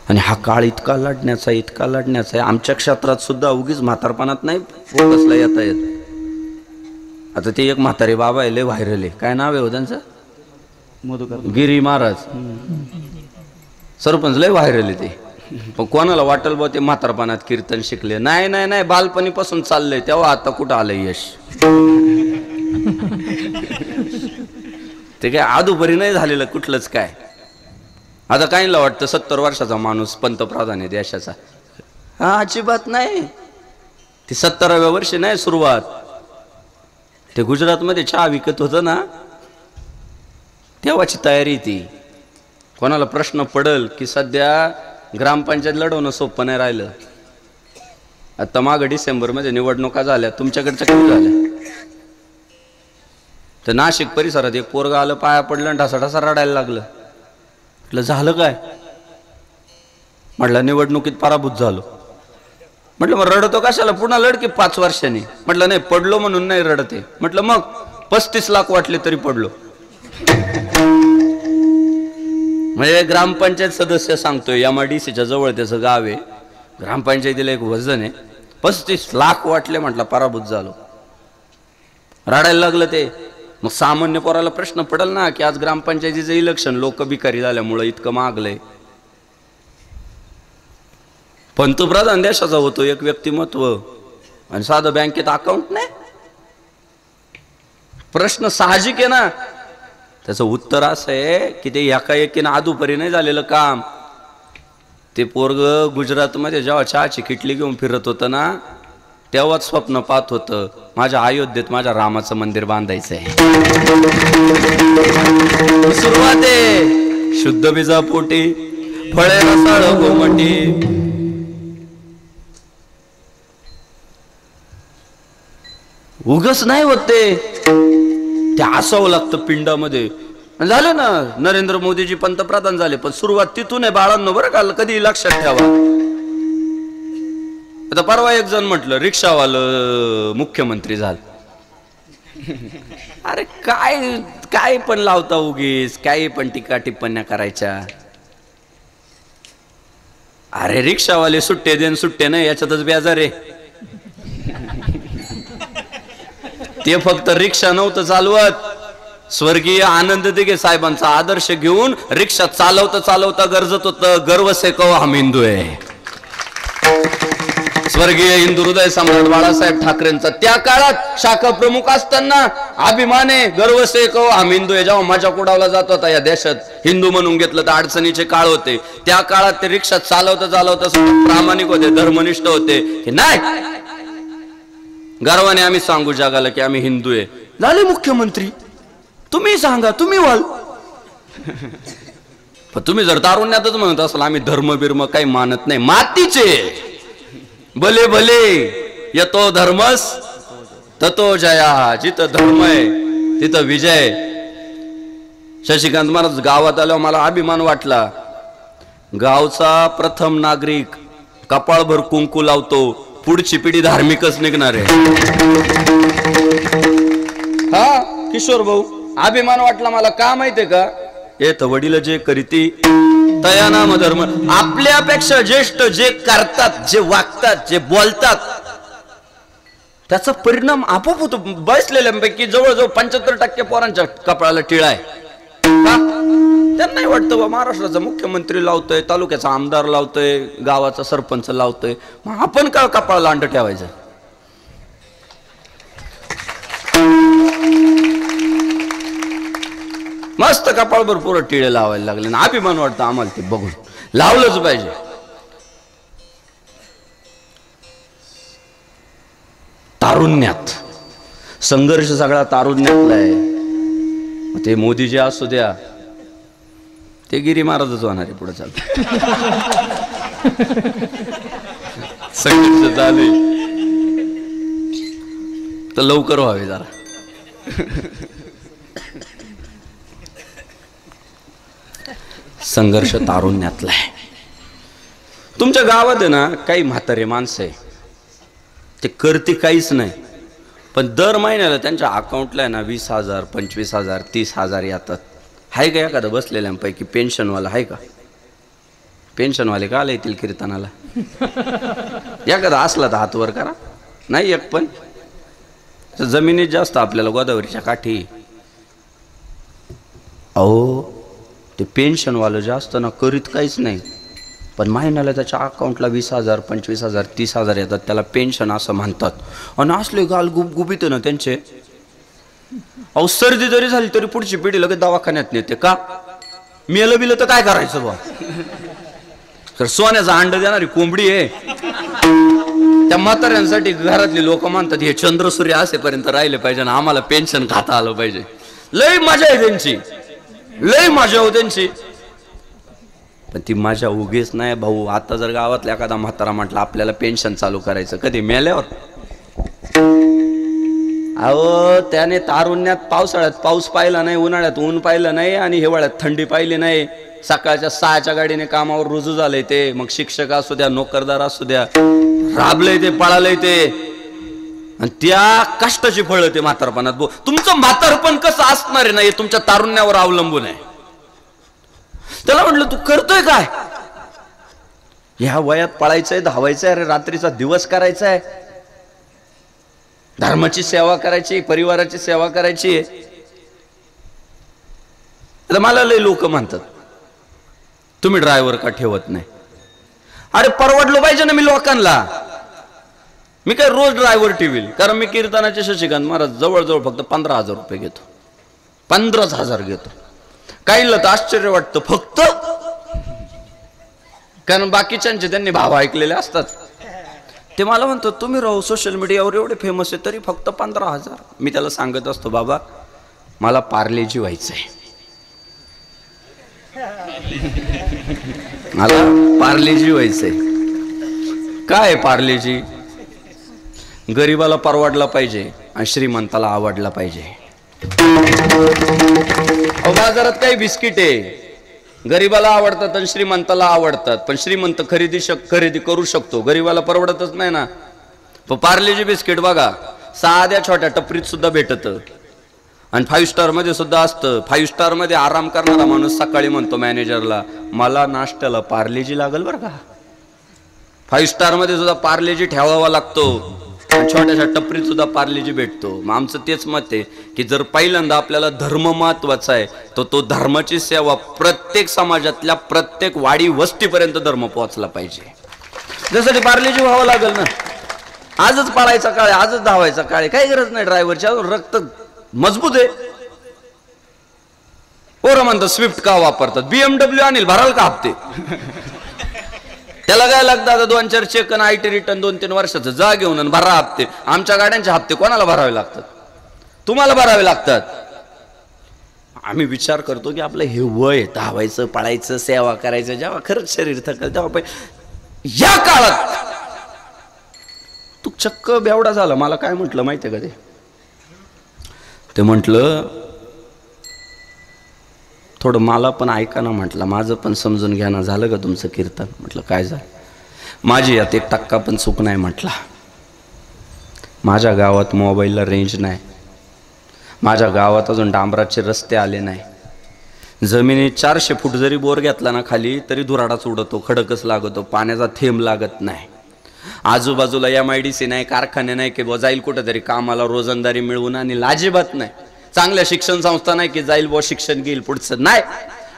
आणि हा काळ इतका लढण्याचा आहे आमच्या क्षेत्रात सुद्धा उगीच म्हातारपणात नाही फोकसला येता येत. आता ते एक म्हातारे बाबा आहे लय व्हायरल आहे, काय नाव आहे हो त्यांचं? मधुकर गिरी महाराज सरपंच लय व्हायरल आहे ते. पण कोणाला वाटल बा ते म्हातारपणात कीर्तन शिकले? नाही नाही नाही, बालपणीपासून चाललंय तेव्हा आता कुठं आलंय यश. ते काय आदुपरी नाही झालेलं कुठलंच काय. आता काहींना वाटतं 70 वर्षाचा माणूस पंतप्रधान आहे देशाचा. हा अजिबात नाही. ती 70व्या वर्षी नाही सुरुवात. ते गुजरातमध्ये चहा विकत होतं ना तेव्हाची तयारी ती. कोणाला प्रश्न पडल की सध्या ग्रामपंचायत लढवणं सोपं नाही राहिलं. आता मागं डिसेंबरमध्ये निवडणुका झाल्या, तुमच्याकडच्या किती झाल्या? तर नाशिक परिसरात एक पोरगा आलं, पाया पडलं आणि ढासा रडायला लागलं. म्हटलं झालं काय? म्हटलं निवडणुकीत पराभूत झालो. म्हटलं मग रडतो कशाला? पुन्हा लढ की 5 वर्षांनी. म्हटलं नाही, पडलो म्हणून नाही रडते. म्हटलं मग 35 लाख वाटले तरी पडलो. म्हणजे ग्रामपंचायत सदस्य सांगतोय, MIDCच्या जवळ त्याचं गाव आहे, ग्रामपंचायतीला एक वजन आहे, 35 लाख वाटले. म्हटलं पराभूत झालो. रडायला लागलं ते. मग सामान्य पोराला प्रश्न पडल ना की आज ग्रामपंचायतीचं इलेक्शन लोक भिकारी झाल्यामुळं इतकं मागलंय. पंतप्रधान देशाचा होतो एक व्यक्तिमत्व आणि साधं बँकेत अकाउंट नाही. प्रश्न साहजिक आहे ना. त्याचं उत्तर असं आहे की ते एकाएकीनं आदुपरी नाही झालेलं काम. ते पोरग गुजरातमध्ये जेव्हा चहाची किटली घेऊन फिरत होतं ना तेव्हाच स्वप्न पाहत होतं माझ्या अयोध्येत माझ्या रामाचं मंदिर बांधायचं आहे. सुरुवात आहे शुद्ध बीजापोटी, फळे रसाळ गोमटी. उगच नाही होते, ते असावं लागतं पिंडामध्ये. झालं ना, नरेंद्र मोदीजी पंतप्रधान झाले, पण सुरुवात तिथून आहे बाळांनो, बरं का? कधी लक्षात ठेवा. आता परवा एक जण म्हटलं रिक्षावालं मुख्यमंत्री झालं. अरे काय काय पण लावता उगीच, काही पण टीका टिप्पण्या करायच्या. अरे रिक्षावाले सुट्टे देन सुट्टे नाही याच्यातच बेजार आहे. ते फक्त रिक्षा नव्हतं चालवत, स्वर्गीय आनंद दिघे साहेबांचा आदर्श घेऊन रिक्षा चालवता गरजत होतं गर्व से कहो हम हिंदू आहे. स्वर्गीय हिंदू हृदय सम्राट बाळासाहेब ठाकरेंचा त्या काळात शाखा प्रमुख असताना अभिमान आहे, गर्व से कहो हम हिंदू आहे. जेव्हा मजाक उडावला जात होता या देशात, हिंदू म्हणून घेतलं तर अडचणीचे काळ होते, त्या काळात ते रिक्षा चालवता प्रामाणिक होते, धर्मनिष्ठ होते की नाही. गर्वाने आम्ही सांगू जगाला की आम्ही हिंदू आहे. झाले मुख्यमंत्री, तुम्ही सांगा, तुम्ही व्हाल. पण तुम्ही जर तारुण्यातच म्हणत असाल आम्ही धर्म बिर्म काही मानत नाही, मातीचे भले भले यतो धर्मस ततो जया. जिथं धर्म आहे तिथं विजय. शशिकांत महाराज गावात आल्यावर मला अभिमान वाटला. गावचा प्रथम नागरिक कपाळभर कुंकू लावतो, पुढची पिढी धार्मिकच निघणार आहे. हा किशोर भाऊ, अभिमान वाटला मला. का माहितीये का? येत वडील जे करीती तया नाम धर्म. आपल्यापेक्षा ज्येष्ठ जे करतात, जे वागतात, जे बोलतात त्याचा परिणाम आपोआप होतो. बसलेल्यांपैकी जवळजवळ 75% पोरांच्या कपाळाला टिळा आहे. त्यांनाही वाटतं बा महाराष्ट्राचा मुख्यमंत्री लावतोय, तालुक्याचा आमदार लावतोय, गावाचा सरपंच लावतोय, मग आपण का कपाळाला अंड ठेवायचं? मस्त कपाळभर पुरं टिळे लावायला लागले ना. अभिमान वाटतं आम्हाला ते बघून. लावलंच पाहिजे. तारुण्यात संघर्ष सगळा तारुण्यातला आहे. ते मोदीजी असू द्या, ते गिरी महाराजच होणार आहे पुढे चालत. संघर्ष झाले तर लवकर व्हावे जरा. संघर्ष तारुण्यातला आहे. तुमच्या गावात आहे ना काही म्हातारे माणसं आहे, ते करते काहीच नाही, पण दर महिन्याला त्यांच्या अकाउंटला आहे ना 20,000, 25,000, 30,000 येतात. आहे का एखादा बसलेल्यांपैकी पेन्शनवाला आहे का? पेन्शनवाले का आले येतील कीर्तनाला? एखादा असला तर हात वर करा. नाही एक पण जमिनीत जास्त आपल्याला गोदावरीच्या काठी. अहो ते पेन्शनवालं जास्त ना करीत काहीच नाही, पण महिन्याला त्याच्या अकाउंटला 20,000 25,000 30,000 येतात. त्याला पेन्शन असं म्हणतात. आणि असले गाल गुबगुबीत ना त्यांचे. अहो सर्दी जरी झाली तरी पुढची पिढी लगेच दवाखान्यात नेते. का मेलं बिलं तर काय करायचं बा? तर सोन्याचा अंड देणारी कोंबडी आहे. त्या म्हाताऱ्यांसाठी घरातली लोक म्हणतात हे चंद्रसूर्य असेपर्यंत राहिले पाहिजे आणि आम्हाला पेन्शन खाता आलं पाहिजे. लय मजा आहे त्यांची, लय मजा हो त्यांची. पण ती मजा उगीच नाही भाऊ. आता जर गावातल्या एखादा म्हातारा म्हटलं आपल्याला पेन्शन चालू करायचं कधी मेल्यावर, अहो त्याने तारुण्यात पावसाळ्यात पाऊस पाहिला नाही, उन्हाळ्यात ऊन पाहिलं नाही आणि हिवाळ्यात थंडी पाहिली नाही. सकाळच्या 6च्या गाडीने कामावर रुजू झालंय ते. मग शिक्षक असू द्या, नोकरदार असू द्या, राबलंय ते, पळालंय ते. आणि त्या कष्टाची फळं ते म्हातारपणात. तुमचं म्हातारपण कसं असणार आहे ना हे तुमच्या तारुण्यावर अवलंबून आहे. त्याला म्हटलं तू करतोय काय? ह्या वयात पळायचंय, धावायचंय, अरे रात्रीचा दिवस करायचा आहे, धर्माची सेवा करायची, परिवाराची सेवा करायची. आता मला लय लोक म्हणतात तुम्ही ड्रायव्हर का ठेवत नाही? अरे परवडलं पाहिजे ना मी लोकांना. मी काय रोज ड्रायव्हर ठेवील? कारण मी कीर्तनाचे शशिकांत महाराज जवळजवळ फक्त 15,000 रुपये घेतो. 15,000 घेतो. काहीला तर आश्चर्य वाटतं फक्त, कारण बाकीच्यांचे त्यांनी भाव ऐकलेले असतात. ते मला म्हणतो तुम्ही राहू सोशल मीडियावर एवढे फेमस आहे तरी फक्त 15,000. मी त्याला सांगत असतो बाबा मला पार्लेजी व्हायचंय, मला पार्लेजी व्हायचंय. काय पार्लेजी? गरीबाला परवडला पाहिजे आणि श्रीमंताला आवडला पाहिजे. बाजारात काही बिस्किट आहे गरीबाला आवडतात आणि श्रीमंताला आवडतात, पण श्रीमंत खरेदी करू शकतो, गरीबाला परवडतच नाही ना. पण पार्लेजी बिस्किट बघा साध्या छोट्या टपरीत सुद्धा भेटत आणि 5 स्टार मध्ये सुद्धा असतं. 5 स्टार मध्ये आराम करणारा माणूस सकाळी म्हणतो मॅनेजरला मला नाश्त्याला पार्लेजी लागल बरं का. 5 स्टार मध्ये सुद्धा पार्लेजी ठेवावा लागतो. छोट्याशा टपरीत सुद्धा पार्लेजी भेटतो. मग आमचं तेच मत आहे की जर पहिल्यांदा आपल्याला धर्म महत्वाचा आहे तर तो धर्माची सेवा प्रत्येक समाजातल्या प्रत्येक वाडी वस्तीपर्यंत धर्म पोहोचला पाहिजे. त्यासाठी पार्लेजी व्हावं लागेल ना. आजच पाळायचा काळ आहे, आजच धावायचा काळ आहे. काही गरज नाही ड्रायव्हरची, अजून रक्त मजबूत आहे. पोरं म्हणतात स्विफ्ट का वापरतात? BMW आणील भराल का हप्ते? त्याला काय लागतं आता 2-4 चेक आणि IT रिटर्न 2-3 वर्षाचं. जा घेऊन आणि भरा हप्ते. आमच्या गाड्यांचे हप्ते कोणाला भरावे लागतात? तुम्हाला भरावे लागतात. आम्ही विचार करतो की आपलं हे वय धावायचं, पळायचं, सेवा करायचं, जेव्हा खरंच शरीर थकल तेव्हा या काळात तू चक्क बेवडा झाला. मला काय म्हटलं माहितीये का ते म्हटलं थोडं मला पण ऐका ना. म्हटलं माझं पण समजून घ्या ना. झालं का तुमचं कीर्तन? म्हटलं काय झालं? माझी यात 1% पण चूक नाही. म्हटला माझ्या गावात मोबाईलला रेंज नाही, माझ्या गावात अजून डांबराचे रस्ते आले नाही, जमिनीत 400 फूट जरी बोर घेतला ना खाली तरी धुराडाच उडतो, खडकच लागतो, पाण्याचा थेंब लागत नाही. आजूबाजूला MIDC नाही, कारखाने नाही की जाईल कुठेतरी कामाला रोजंदारी मिळवून, आणि लाजिबात नाही. चांगल्या शिक्षण संस्था नाही की जाईल बुवा शिक्षण घेईल पुढचं, नाही.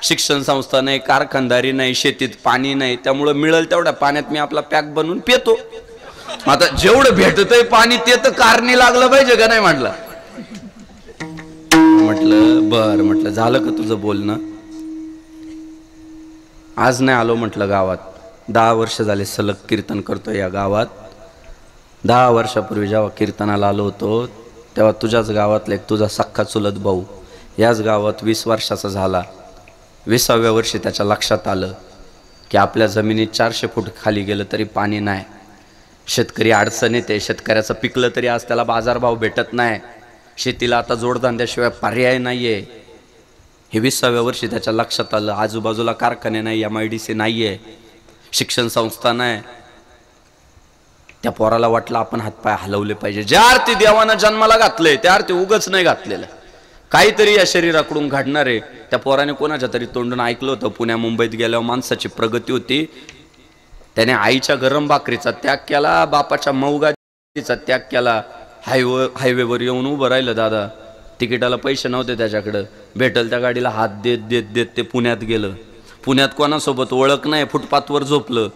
शिक्षण संस्था नाही, कारखानदारी नाही, शेतीत पाणी नाही. त्यामुळे मिळेल तेवढ्या पाण्यात मी आपला पॅक बनवून पितो. आता जेवढं भेटतंय पाणी ते तर कारणी लागलं पाहिजे का नाही? म्हटलं बर. म्हटलं झालं का तुझं बोलणं? आज नाही आलो म्हटलं गावात. 10 वर्ष झाले सलग कीर्तन करतो या गावात. 10 वर्षापूर्वी जेव्हा कीर्तनाला आलो होतो तेव्हा तुझ्याच गावातला एक तुझा सख्खा चुलत भाऊ याच गावात 20 वर्षाचा झाला. 20व्या वर्षी त्याच्या लक्षात आलं की आपल्या जमिनीत 400 फूट खाली गेलं तरी पाणी नाही. शेतकरी अडचण येते. शेतकऱ्याचं पिकलं तरी आज त्याला बाजारभाव भेटत नाही. शेतीला आता जोडधंद्याशिवाय पर्याय नाहीये. हे 20व्या वर्षी त्याच्या लक्षात आलं. आजूबाजूला कारखाने नाही, MIDC नाहीये, शिक्षण संस्था नाही. त्या पोराला वाटलं आपण हातपाय हलवले पाहिजे. ज्या अर्थी देवानं जन्माला घातले त्या अर्थी उगच नाही घातलेलं. काहीतरी या शरीराकडून घडणार आहे. त्या पोराने कोणाच्या तरी तोंडून ऐकलं होतं, पुण्या मुंबईत गेल्यावर माणसाची प्रगती होती. त्याने आईच्या गरम भाकरीचा त्याग केला, बापाच्या मऊगाचा त्याग केला. हायवेवर येऊन उभं राहिलं दादा. तिकिटाला पैसे नव्हते त्याच्याकडं. भेटल त्या गाडीला हात देत देत देत ते पुण्यात गेलं. पुण्यात कोणासोबत ओळख नाही, फुटपाथवर झोपलं.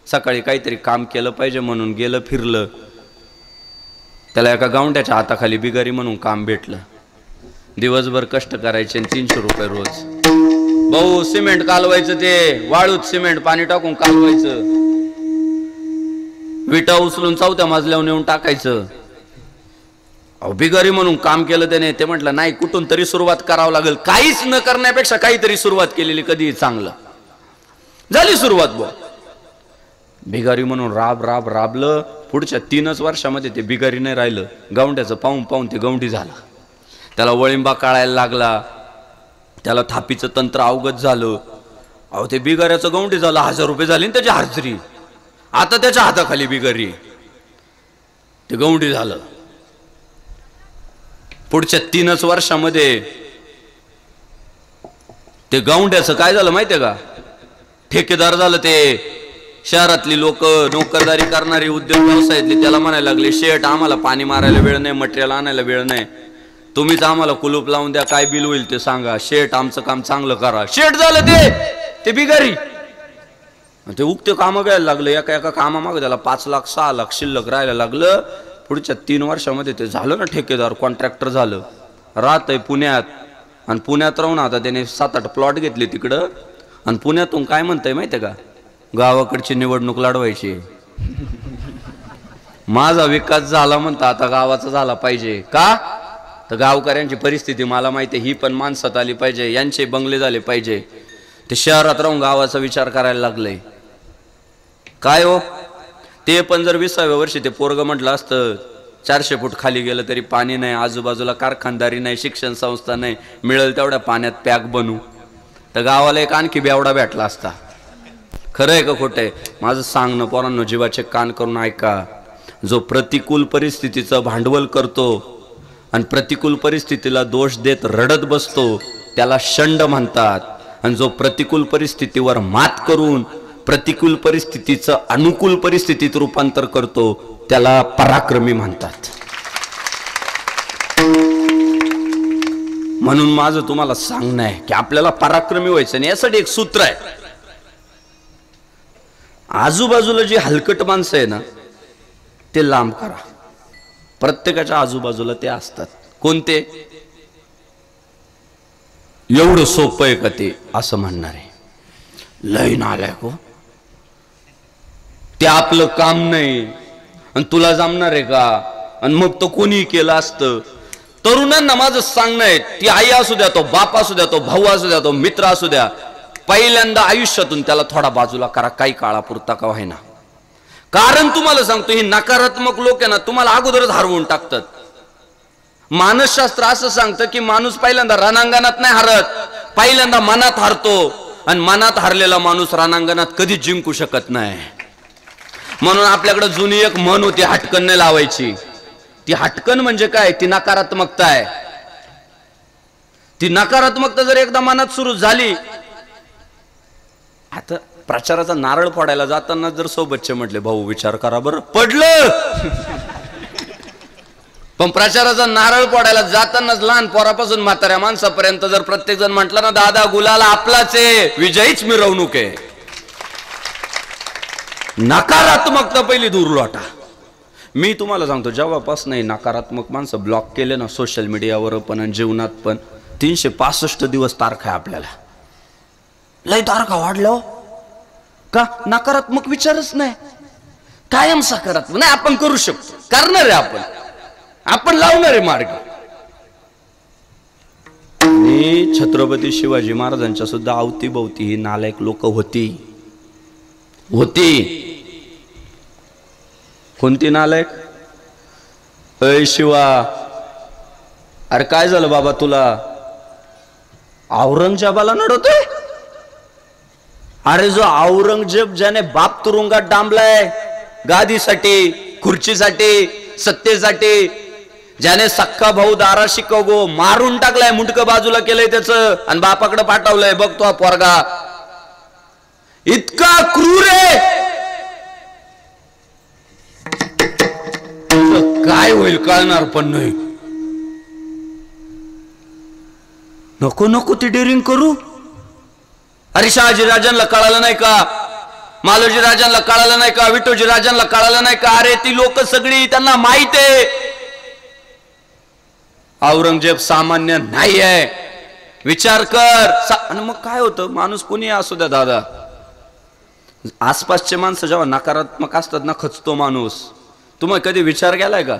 सकाळी काहीतरी काम केलं पाहिजे म्हणून गेलं, फिरलं. त्याला एका गावंड्याच्या हाताखाली बिगारी म्हणून काम भेटलं. दिवसभर कष्ट करायचे, 300 रुपये रोज. भाऊ सिमेंट कालवायचं, ते वाळूत सिमेंट पाणी टाकून कालवायचं. विटा उचलून 4थ्या मजल्यावर नेऊन टाकायचं. बिगारी म्हणून काम केलं त्याने. ते म्हटलं नाही, कुठून तरी सुरुवात करावं लागेल. काहीच न करण्यापेक्षा काहीतरी सुरुवात केलेली कधी चांगलं. झाली सुरुवात बुवा. बिगारी म्हणून राबलं. पुढच्या 3च वर्षामध्ये ते बिगारी नाही राहिलं. गावंड्याचं पाहून पाहून ते गवंडी झाला. त्याला वळिंबा काढायला लागला. त्याला थापीचं तंत्र अवगत झालं. अहो ते बिगाऱ्याचं गवंडी झालं. 1000 रुपये झाले त्याची हजेरी. आता त्याच्या हाताखाली बिगारी, ते गवंडी झालं. पुढच्या 3च वर्षामध्ये ते गावंड्याचं काय झालं माहितीये का? ठेकेदार झालं. ते शहरातली लोक, नोकरदारी करणारी, उद्योग व्यवसायातली त्याला म्हणायला लागले, शेट आम्हाला पाणी मारायला वेळ नाही, मटेरियल आणायला वेळ नाही, तुम्हीच आम्हाला कुलूप लावून द्या, काय बिल होईल ते सांगा, शेट आमचं काम चांगलं करा. शेट झालं ते बिगारी. ते उगते कामं घ्यायला लागलं. एका एका कामामागे त्याला 5 लाख 6 लाख शिल्लक राहायला लागलं. पुढच्या 3 वर्षामध्ये ते झालं ना ठेकेदार, कॉन्ट्रॅक्टर झालं. राहतंय पुण्यात. आणि पुण्यात राहून आता त्याने 7-8 प्लॉट घेतले तिकडं. आणि पुण्यातून काय म्हणतंय माहितीये का? गावाकडची निवडणूक लढवायची. माझा विकास झाला म्हणता, आता गावाचा झाला पाहिजे. का? तर गावकऱ्यांची परिस्थिती मला माहिती आहे, ही पण माणसात आली पाहिजे, यांचे बंगले झाले पाहिजे. ते शहरात राहून गावाचा विचार करायला लागले. काय हो, ते पण जर 20व्या वर्षी ते पोरग म्हटलं असतं 400 फूट खाली गेलं तरी पाणी नाही, आजूबाजूला कारखानदारी नाही, शिक्षण संस्था नाही, मिळेल तेवढ्या पाण्यात पॅक बनू, तर गावाला एक आणखी बेवडा भेटला असता. खरं आहे का खोटं आहे? माझं सांगणं पोरांनो जीवाचे कान करून ऐका. जो प्रतिकूल परिस्थितीचं भांडवल करतो आणि प्रतिकूल परिस्थितीला दोष देत रडत बसतो त्याला षंड म्हणतात. आणि जो प्रतिकूल परिस्थितीवर मात करून प्रतिकूल परिस्थितीचं अनुकूल परिस्थितीत रूपांतर करतो त्याला पराक्रमी म्हणतात. म्हणून माझं तुम्हाला सांगणं आहे की आपल्याला पराक्रमी व्हायचं आणि यासाठी एक सूत्र आहे. आजूबाजूला जी हलकट माणसं आहे ना ते लांब करा. प्रत्येकाच्या आजूबाजूला ते असतात. कोणते? एवढं सोपं आहे का ते असं म्हणणार आहे? लय नालायक हो, ते आपलं काम नाही आणि तुला जमणार आहे का? आणि मग तो कोणी केलं असतं. तरुणांना माझं सांगणं आहे, ती आई असू द्या, तो बाप असू द्या, तो भाऊ असू द्या, तो मित्र असू द्या, पहिल्यांदा आयुष्यातून त्याला थोडा बाजूला करा, काही काळापुरता का व्हायना. कारण तुम्हाला सांगतो ही नकारात्मक लोक आहे ना तुम्हाला अगोदरच हरवून टाकतात. मानसशास्त्र असं सांगतं की माणूस पहिल्यांदा रणांगणात नाही हरत, पहिल्यांदा मनात हरतो. आणि मनात हरलेला माणूस रणांगणात कधीच जिंकू शकत नाही. म्हणून आपल्याकडे जुनी एक म्हण होती, हटकन नाही लावायची. ती हटकन म्हणजे काय? ती नकारात्मकता आहे. ती नकारात्मकता जर एकदा मनात सुरू झाली, आता प्रचाराचा नारळ फोडायला जाताना जर सोबतचे म्हटले भाऊ विचार करा बरं, पडलं. पण प्रचाराचा नारळ फोडायला जातानाच लहान पोरापासून म्हाताऱ्या माणसापर्यंत जर प्रत्येक जण म्हटलं ना दादा गुलाल आपलाच आहे, विजयीच मिरवणूक आहे. नकारात्मकता पहिली दूर लोटा. मी तुम्हाला सांगतो जेव्हापासून नकारात्मक माणसं ब्लॉक केले ना सोशल मीडियावर पण आणि जीवनात पण, 365 दिवस तारखा आहे आपल्याला. लय तारखा वाढल्या का? नकारात्मक विचारच नाही, कायम सकारात्मक. नाही आपण करू शकतो, करणार आहे आपण लावणार आहे मार्ग. आणि छत्रपती शिवाजी महाराजांच्या सुद्धा अवतीभोवती ही नालायक लोक होती. कोणती नालायक? अय शिवा, अरे काय झालं बाबा तुला? औरंगजेबाला नडवतोय? अरे जो औरंगजेब ज्याने बाप तुरुंगात डांबलाय गादीसाठी, खुर्चीसाठी, सत्तेसाठी, ज्याने सक्का भाऊ दाराशी गो मारून टाकलाय, मुंडक बाजूला केलंय त्याचं आणि बापाकडे पाठवलंय, बघ तो पोरगा इतका क्रूर आहे, काय होईल कळणार पण नाही. नको नको ती डेअरिंग करू. अरे शहाजी राजांना कळालं नाही का, मालोजी राजांना कळालं नाही का, विठोजी राजांना कळालं नाही का? अरे ती लोक सगळी त्यांना माहित आहे औरंगजेब सामान्य नाही आहे. विचार कर. आणि मग काय होतं, माणूस कोणी असू द्या दादा, आसपासचे माणसं जेव्हा नकारात्मक असतात ना, खचतो माणूस. तुम्ही कधी विचार केलाय का,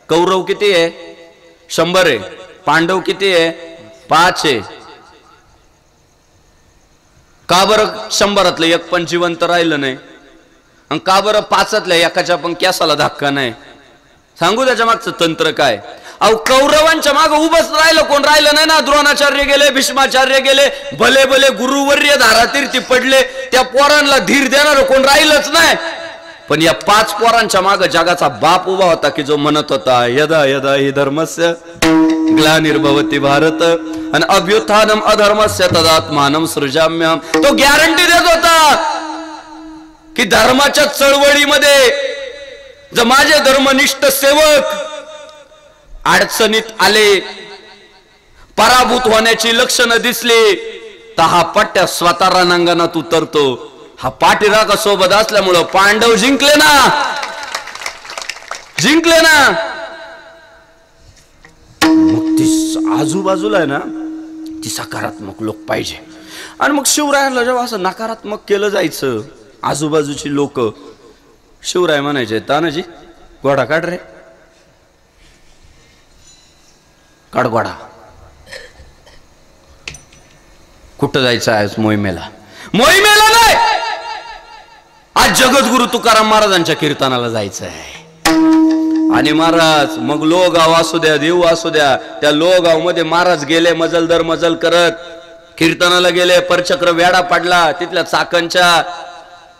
कौरव किती आहे? 100 आहे. पांडव किती आहे? 5 आहे. का बरं 100तलं एक पण जिवंत राहिलं नाही, आणि का बरं 5तल्या एकाच्या पण केसाला धक्का नाही? सांगू त्याच्या मागचं तंत्र काय? अहो कौरवांच्या मागे उभंच राहिलं कोण? राहिलं नाही ना. द्रोणाचार्य गेले, भीष्माचार्य गेले, भले भले गुरुवर्य धारातीर्थी पडले, त्या पोरांना धीर देणार कोण राहिलंच नाही. पण या 5 पोरांच्या मागे जगाचा बाप उभा होता की जो म्हणत होता यदा यदा हि धर्मस्य ग्लानिर्भवति भारत आणि अभ्युत्थानम अधर्मस्य तदात्मानं सृजाम्यहम्. तो गॅरंटी देत होता की धर्माच्या चळवळीमध्ये जर माझे धर्मनिष्ठ सेवक अडचणीत आले, पराभूत होण्याची लक्षणं दिसली, तर हा पट्ट्या स्वतः रणांगणात उतरतो. हा पाठीराखा सोबत असल्यामुळं पांडव जिंकले ना, जिंकले ना. मग ती आजूबाजूला आहे ना, ती सकारात्मक लोक पाहिजे. आणि मग शिवरायांना जेव्हा असं नकारात्मक केलं जायचं, आजूबाजूची लोक शिवराय म्हणायचे तानाजी घोडा काढ रे, काढ घोडा. कुठं जायचं आहे मोहिमेला? मोहिमेला नाही, आज जगद्गुरु तुकाराम महाराजांच्या कीर्तनाला जायचं आहे. आणि महाराज मग लोहगाव असू द्या, देऊ असू द्या, त्या लोहगाव मध्ये महाराज गेले मजल दर मजल करत, कीर्तनाला गेले. परचक्र वेडा पडला. तिथल्या चाकणच्या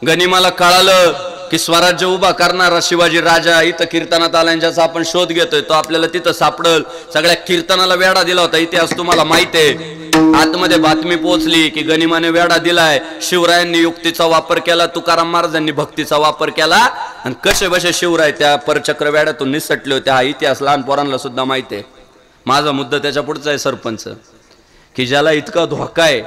गनिमाला कळालं की स्वराज्य उभा करणारा शिवाजी राजा इथं कीर्तनात आला, ज्याचा आपण शोध घेतोय तो आपल्याला तिथं सापडल. सगळ्या कीर्तनाला वेडा दिला होता, इतिहास तुम्हाला माहित आहे. आतमध्ये बातमी पोहोचली की गनिमाने वेडा दिलाय. शिवरायांनी युक्तीचा वापर केला, तुकाराम महाराजांनी भक्तीचा वापर केला, आणि कसे बसे शिवराय त्या परचक्र वेड्यातून निसटले होते. हा इतिहास लहान पोरांना सुद्धा माहित आहे. माझा मुद्दा त्याच्या पुढचा आहे सरपंच, की ज्याला इतका धोका आहे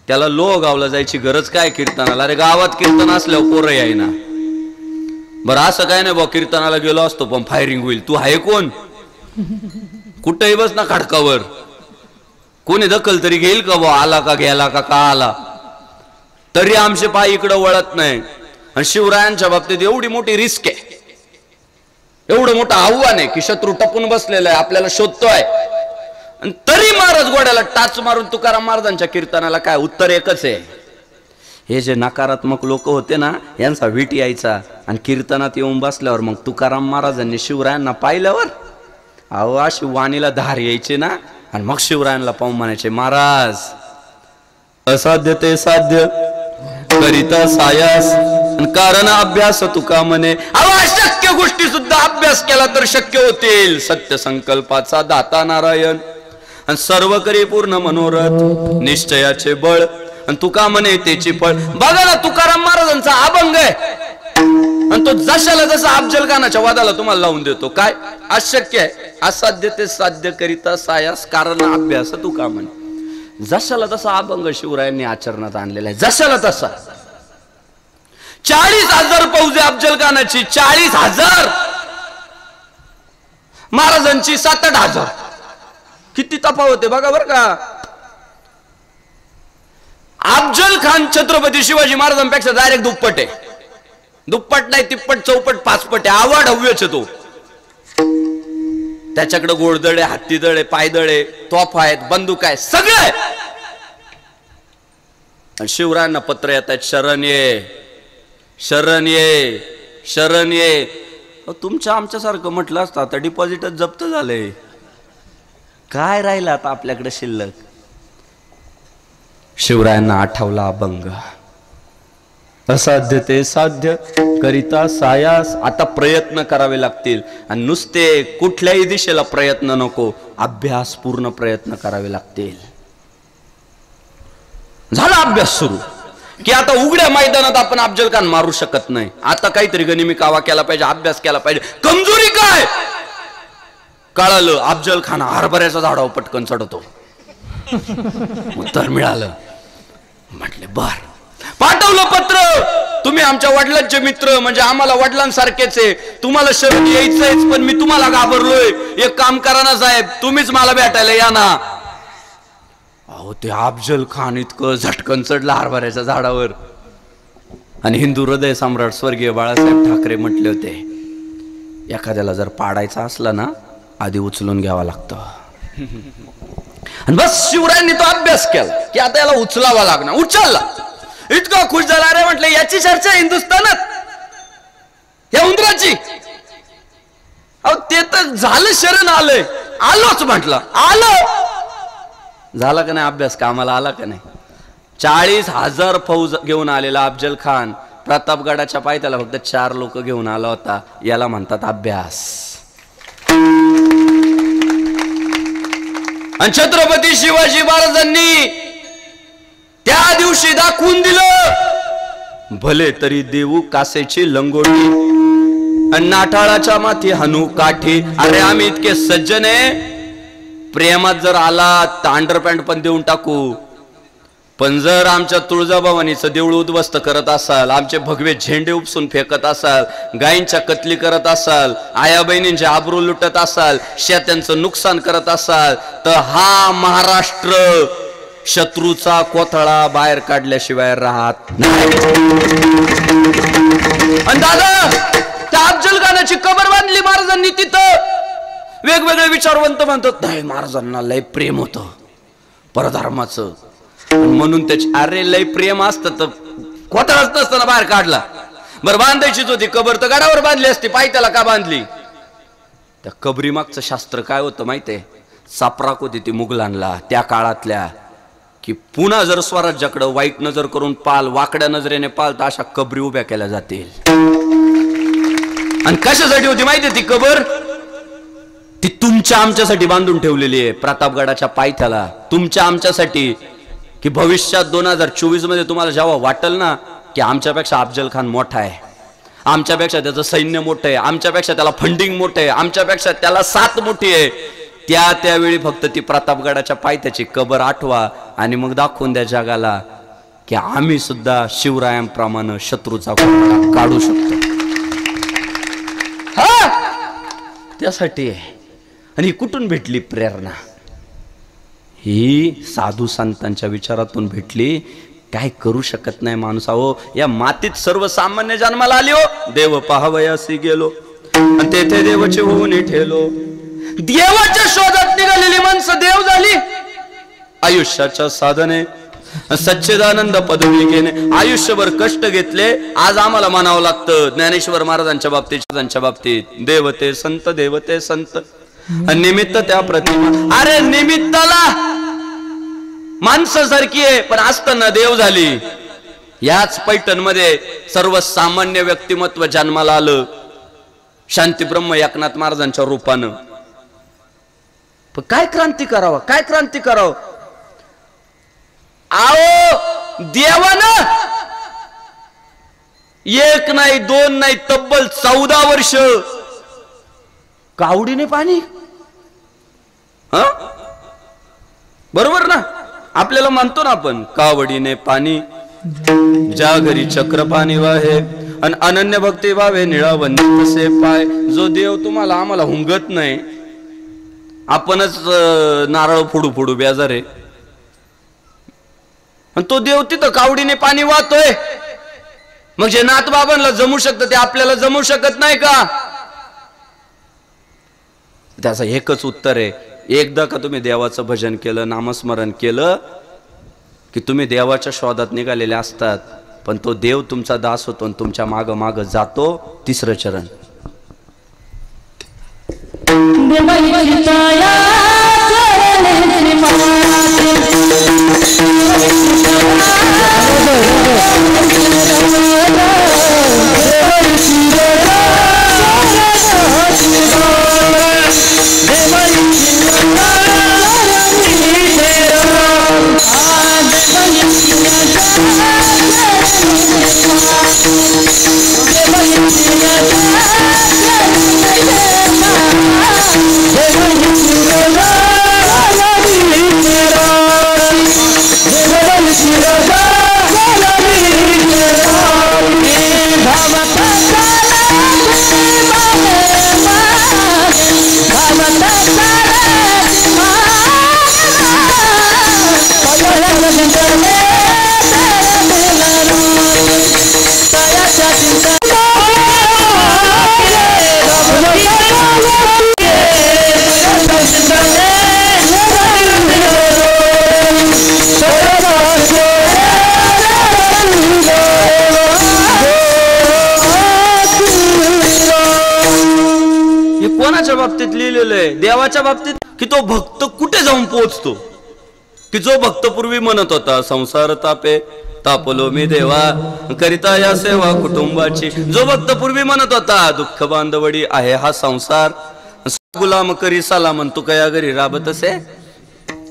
त्याला लोहगावला जायची गरज काय कीर्तनाला? अरे गावात कीर्तन असल्यावर पोरं याय ना. बरं असं काय नाही बा, कीर्तनाला गेलो असतो पण फायरिंग होईल. तू आहे कोण? कुठेही बस ना खडकावर, कोणी दखल तरी घेईल का बा? आला का गेला का आला तरी आमचे पाय इकडं वळत नाही. आणि शिवरायांच्या बाबतीत एवढी मोठी रिस्क आहे, एवढं मोठं आव्हान आहे की शत्रू टपून बसलेला आहे, आपल्याला शोधतोय, आणि तरी महाराज घोड्याला टाच मारून तुकाराम महाराजांच्या कीर्तनाला काय? उत्तर एकच आहे. हे जे नकारात्मक लोक होते ना, यांचा वीट यायचा, आणि कीर्तनात येऊन बसल्यावर मग तुकाराम महाराजांनी शिवरायांना पाहिल्यावर अहो अशी वाणीला धार यायचे ना, आणि मग शिवरायांना पाहून म्हणायचे महाराज असाध्य ते साध्य करिता सायास, कारण अभ्यास तुका म्हणे. अशक्य गोष्टी सुद्धा अभ्यास केला तर शक्य होतील. सत्य संकल्पाचा दाता नारायण, आणि सर्व करी पूर्ण मनोरथ निश्चयाचे बळ, आणि तुका म्हणे त्याची फळ. बघा ना तुकाराम महाराजांचा अभंग आहे, आणि तो जशाला जसा अफजलखानाच्या वादाला तुम्हाला लावून देतो. काय? अशक्य आहे, असाध्य ते साध्य करिता सायास, कारण अभ्यास तुका म्हणे. जशाला तसा अभंग शिवरायांनी आचरणात आणलेला आहे, जशाला तसा. 40,000 फौजे अफजलखानाची, 40,000, महाराजांची 7-8,000. किती तफावत आहे बघा बर का. अफजल खान छत्रपती शिवाजी महाराजांपेक्षा डायरेक्ट दुप्पट आहे. दुप्पट नाही, तिप्पट, चौपट, 5पट आहे. आवाढव्यच तो. त्याच्याकडे घोडदळे, हत्तीदळे, पायदळे, तोफ आहेत, बंदूक आहे, सगळं आहे. आणि शिवरायांना पत्र येत आहेत, शरण ये, शरण ये, शरण ये. तुमच्या आमच्यासारखं म्हटलं असतं आता डिपॉझिटच जप्त झालंय, काय राहिलं आता आपल्याकडे शिल्लक? शिवरायांना आठवला अभंग, असाध्य ते साध्य करिता सायास. आता प्रयत्न करावे लागतील आणि नुसते कुठल्याही दिशेला प्रयत्न नको, अभ्यास पूर्ण प्रयत्न करावे लागतील. झाला अभ्यास सुरू की आता उघड्या मैदानात आपण अफजल खान मारू शकत नाही. आता काहीतरी गनिमी कावा केला पाहिजे, अभ्यास केला पाहिजे. कमजोरी काय कळालं, अफजल खान हरभऱ्याच्या झाडावर पटकन चढतो. उत्तर मिळालं. म्हटले बर, पाठवलं पत्र. तुम्ही आमच्या वडिलांचे मित्र, म्हणजे आम्हाला वडिलांसारखेच आहे. तुम्हाला शरण यायचंय, पण मी तुम्हाला घाबरलोय. एक काम करा ना साहेब, तुम्हीच मला भेटायला या ना. अहो ते अफजल खान इतकं झटकन चढला हरभऱ्याच्या झाडावर. आणि हिंदू हृदय सम्राट स्वर्गीय बाळासाहेब ठाकरे म्हटले होते, एखाद्याला जर पाडायचा असला ना आधी उचलून घ्यावा लागतं. आणि बस शिवरायांनी तो अभ्यास केला की आता याला उचलावा लागणार. उचलला, इतका खुश झाला. अरे म्हटलं याची चर्चा हिंदुस्थानात, या उंदराची. अहो ते तर झालं, शरण आलंय. आलोच म्हटलं, आलो. झाला का नाही अभ्यास, कामाला आला का नाही. 40,000 फौज घेऊन आलेला अफजल खान प्रतापगडाच्या पायथ्याला फक्त 4 लोक घेऊन आला होता. याला म्हणतात अभ्यास. आणि छत्रपती शिवाजी महाराजांनी त्या दिवशी दाखवून दिलं, भले तरी देऊ कासेची लंगोटी आणि नाठाळाच्या माथी हनू काठी. अरे आम्ही इतके सज्जन आहे, प्रेमात जर आला तर अंडरपॅन्ट पण देऊन टाकू. पण जर आमच्या तुळजाभवानीचं देऊळ उद्ध्वस्त करत असाल, आमचे भगवे झेंडे उपसून फेकत असाल, गायींच्या कत्ली करत असाल, आया बहिणींचे आबरू लुटत असाल, शेत्यांचं नुकसान करत असाल, तर हा महाराष्ट्र शत्रूचा कोथळा बाहेर काढल्याशिवाय राहत नाही. आणि दादा, त्या अफजल खानाची कबर बांधली महाराजांनी तिथं. वेगवेगळे विचारवंत म्हणतात नाही महाराजांना लय प्रेम होतं परधर्माचं, म्हणून त्याची. अरे लय प्रेम असतं तर कोथळाच नसताना बाहेर काढला. बरं बांधायचीच होती कबर तर गडावर बांधली असती, पायथ्याला का बांधली. त्या कबरी मागचं शास्त्र काय होतं माहितीये, सापराक होती ती मुघलांना त्या काळातल्या, की पुन्हा जर स्वराज्याकडं वाईट नजर करून पाल, वाकड्या नजरेने पाल, तर अशा कबरी उभ्या केल्या जातील. आणि कशासाठी होती माहितीये ती कबर, ती तुमच्या आमच्यासाठी बांधून ठेवलेली आहे प्रतापगडाच्या पायथ्याला, तुमच्या आमच्यासाठी. की भविष्यात 2024 मध्ये तुम्हाला जेव्हा वाटेल ना की आमच्यापेक्षा अफजल खान मोठा आहे, आमच्यापेक्षा त्याचं सैन्य मोठं आहे, आमच्यापेक्षा त्याला फंडिंग मोठं आहे, आमच्यापेक्षा त्याला साथ मोठी आहे, त्यावेळी फक्त ती प्रतापगडाच्या पायथ्याची कबर आठवा आणि मग दाखवून द्या जगाला की आम्ही सुद्धा शिवरायांप्रमाणे शत्रूचा काढू शकतो. हा त्यासाठी आहे. आणि कुठून भेटली प्रेरणा, ही साधू संतांच्या विचारातून भेटली. काय करू शकत नाही माणूस. अहो या मातीत सर्वसामान्य जन्माला आली. हो देव पाहावयासी गेलो आणि तेथे देवाचे होऊन ठेलो. देवाच्या शोधात निघालेली माणसं देव झाली. आयुष्याच्या साधने सच्चिदानंद पदवी घेणे, आयुष्यभर कष्ट घेतले. आज आम्हाला म्हणावं लागतं ज्ञानेश्वर महाराजांच्या बाबतीत देवते संत, देवते संत निमित्त त्या प्रतिमा. अरे निमित्ताला माणसासारखी आहे पण असताना देव झाली. याच पैठण मध्ये सर्वसामान्य व्यक्तिमत्व जन्माला आलं शांतीब्रह्म एकनाथ महाराजांच्या रूपानं. पण काय क्रांती करावं, काय क्रांती करावं. आओ देवानं एक नाही दोन नाही तब्बल 14 वर्ष कावडीने पाणी. हा बरोबर ना, आपल्याला म्हणतो ना आपण कावडीने पाणी, ज्या घरी चक्र पाणी वाहे आणि अनन्य भक्ती भावे निळावंती तसे पाय. जो देव तुम्हाला आम्हाला हुंगत नाही, आपणच नारळ फोडू फोडू बेजार आहे, आणि तो देव तिथं कावडीने पाणी वाहतोय. मग जे नाथबाबांना जमू शकतं ते आपल्याला जमू शकत नाही का. त्याचं एकच उत्तर आहे, एकदा का तुम्ही देवाचं भजन केलं, नामस्मरण केलं की तुम्ही देवाच्या शोधात निघालेले असतात, पण तो देव तुमचा दास होतो आणि तुमच्या माग माग जातो. 3रं चरण. देवाची बाबतीत लिहिलेलं आहे, देवाच्या बाबतीत, की तो भक्त कुठे जाऊन पोहोचतो. की जो भक्त पूर्वी म्हणत होता संसार तापे तापलो मी देवा करिता या सेवा कुटुंबाची, जो भक्त पूर्वी म्हणत होता दुःख बांधवडी आहे हा संसार, गुलाम करी सलामन तू कया घरी राबत असे,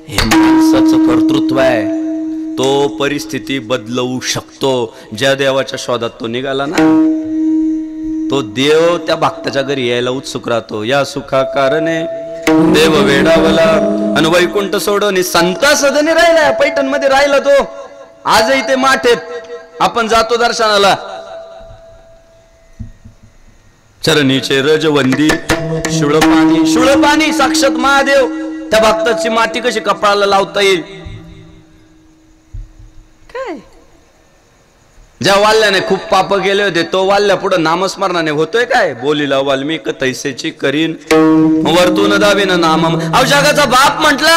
हे माणसाचं कर्तृत्व आहे. तो परिस्थिती बदलवू शकतो. ज्या देवाच्या शोधात तो निघाला ना, तो देव त्या भक्ताच्या घरी यायला उत्सुक राहतो. या सुखा कारणे देव वेडावला आणि वैकुंठ सोडून संता सदनी राहिला. पैठण मध्ये राहिला तो. आजही ते माठेत आपण जातो दर्शनाला. चरणीचे रजवंदी शुळपाणी साक्षात महादेव. त्या भक्ताची माती कशी कपाळाला लावता येईल. काय ज्या वाल्याने खूप पाप केले होते तो वाल्या पुढे नामस्मरणाने होतोय काय. बोलीला वाल्मिक तैसेची करीन वरतून दावीन नाम. जगाचा बाप म्हटला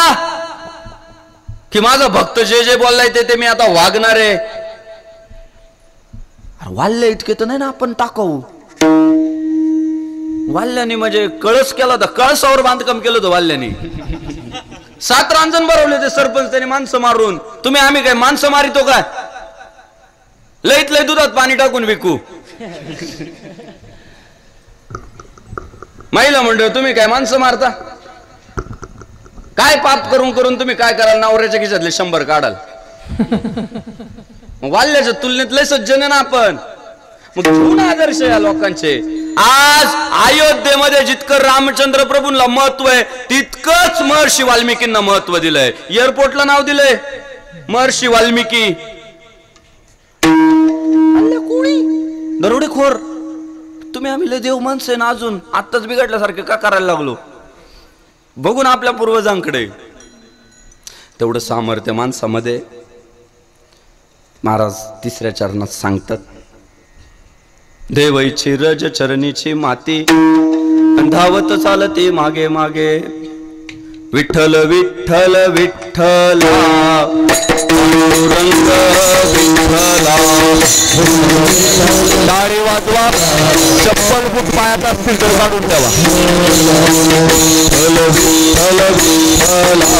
की माझा भक्त जे जे बोललाय ते मी आता वागणार आहे. वाल्य इतके तर नाही ना आपण टाकाऊ. वाल्याने म्हणजे कळस केला होता, कळसावर बांधकाम केलं होतं वाल्याने. 7 रांजण भरवले ते सरपंच त्यांनी माणसं मारून. आम्ही काय माणसं मारितो काय. लईत लई दुधात पाणी टाकून विकू. महिला मंडळ तुम्ही काय माणसं मारता. काय पाप करून करून तुम्ही काय कराल. नवऱ्याच्या खिशातले 100 काढाल. वाल्याच्या तुलनेत लय सज्जन ना आपण. मग घेऊन आदर्श या लोकांचे. आज अयोध्येमध्ये जितकं रामचंद्र प्रभूंना महत्व आहे तितकंच महर्षी वाल्मिकींना महत्व दिलंय. एअरपोर्टला नाव दिलंय महर्षी वाल्मिकी. दरोडेखोर आम्ही लय देव माणसं ना अजून आत्ताच बिघडल्यासारखे का करायला लागलो. बघून आपल्या पूर्वजांकडे तेवढं सामर्थ्य माणसामध्ये. महाराज 3ऱ्या चरणात सांगतात देवईची रज चरणीची माती धावत चालते मागे मागे. विठ्ठल विठ्ठल विठ्ठला पांडुरंग विठ्ठला. टाळी वाजवा. चप्पल फूट पायाचा फिल्टर काढून ठेवा. विठ्ठल विठ्ठल विठ्ठला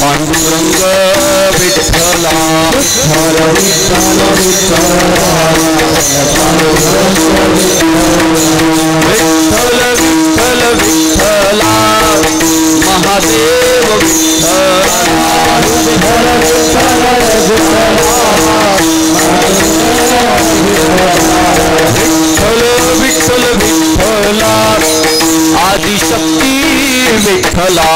पांडुरंग विठ्ठला. विठ्ठल विठ्ठल विठ्ठला महादेव विठ्ठल विठ्ठल विठ्ठला आदिशक्ती विठ्ठला.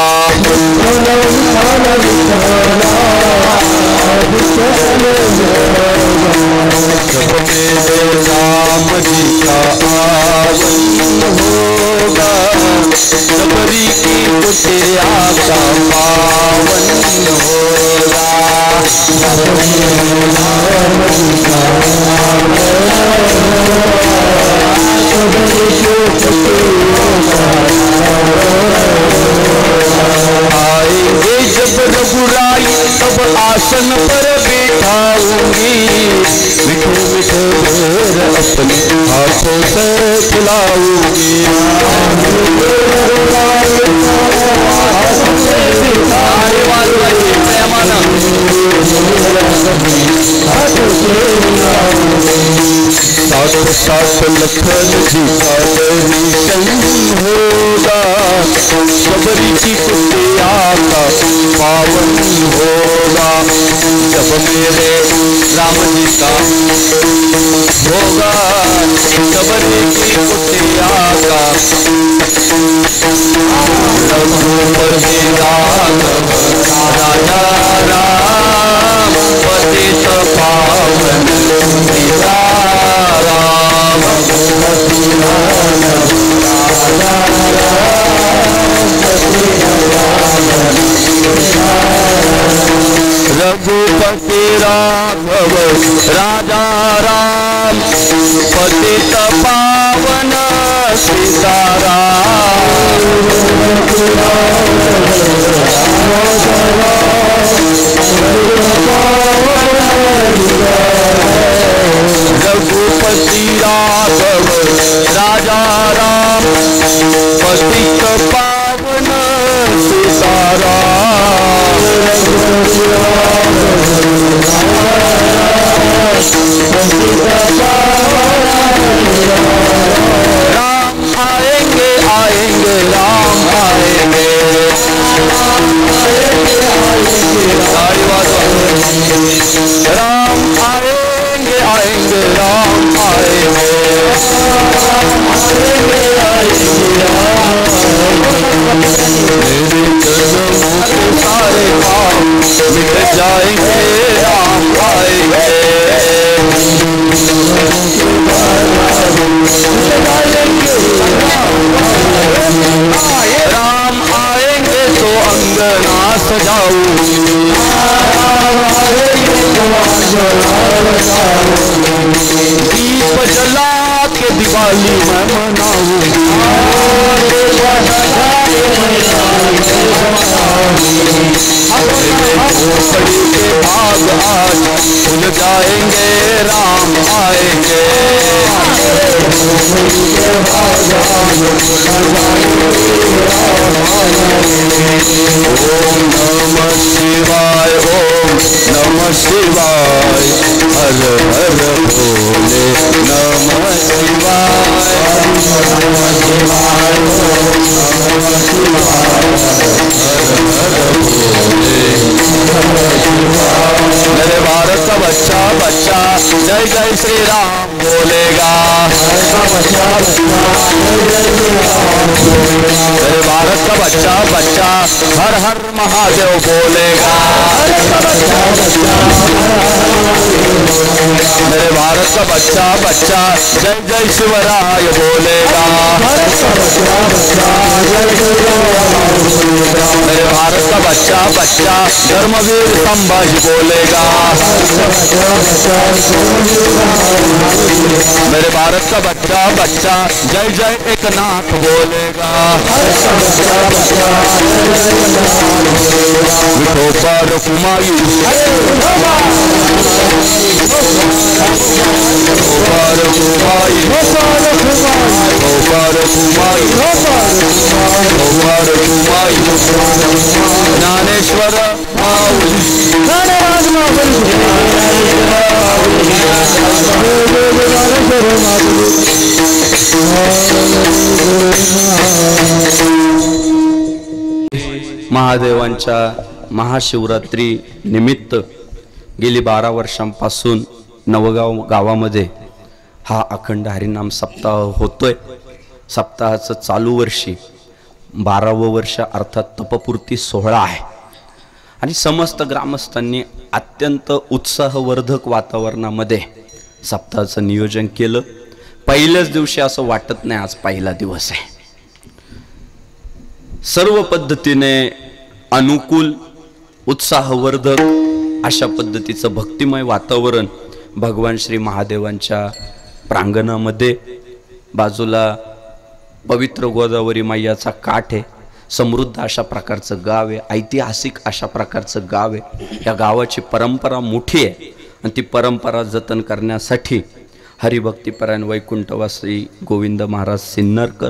राम जी का आवन होगा सबरी की कुटिया का पावन होगा. आएंगे जब रघुराई तब आसन पर बैठाऊंगी. मिठे मिठे भेर अपने हाथों से खिलाऊंगी. साथ लखन जी का दर्शन होगा सबरी की कुटिया का पावन होगा. जब मेरे राम जी का होगा सबरी की कुटिया का रघुवर राजा राम पतित पावन सीता राम. रघुपति राघव राजा राम पतित पावन सीता राम. रघुपति राघव राजा राम पतित पतित पावन सीताराम राम आएंगे आएंगे राम आएंगे सारी बात राम आएंगे आएंगे राम आएंगे मेरे जन्मों के सारे काम मिट जाएंगे राम आएंगे राम आएंगे तो अंगना सजाऊं दीप जला के दिवाली मैं मनाऊं खोपड़ी के भाग आज खुल जाएंगे राम आएंगे ओम नमः शिवाय ओम नमः शिवाय हर हर भोले नमः शिवाय मेरे भारत का बच्चा बच्चा जय जय श्री राम बोलेगा मेरे भारत का बच्चा बच्चा हर हर महादेव बोलेगा मेरे भारत का बच्चा बच्चा जय जय शिवराय बोलेगा मेरे भारत का बच्चा बच्चा धर्मवीर संभाजी बोलेगा मेरे भारत का बच्चा बच्चा जय जय एकनाथ बोलेगा विठोबा रकुमाई ज्ञानेश्वर महादेवांच्या महाशिवरात्री निमित्त गेली 12 वर्षांपासून नवगाव गावामध्ये हा अखंड हरिनाम सप्ताह होतोय। सप्ताहाचं चालू वर्षी 12वं वर्ष अर्थात तपपूर्ती सोहळा आहे आणि समस्त ग्रामस्थांनी अत्यंत उत्साहवर्धक वातावरणामध्ये सप्ताहाचं नियोजन केलं। पहिल्याच दिवशी असं वाटत नाही आज पहिला दिवस आहे। सर्व पद्धतीने अनुकूल उत्साहवर्धक अशा पद्धतीचं भक्तिमय वातावरण भगवान श्री महादेवांच्या प्रांगणामध्ये बाजूला पवित्र गोदावरी मैयाचा काठ आहे। समृद्ध अशा प्रकारचं गाव आहे, ऐतिहासिक अशा प्रकारचं गाव आहे। या गावाची परंपरा मोठी आहे आणि ती परंपरा जतन करण्यासाठी हरिभक्तीपरायण वैकुंठवासी गोविंद महाराज सिन्नरकर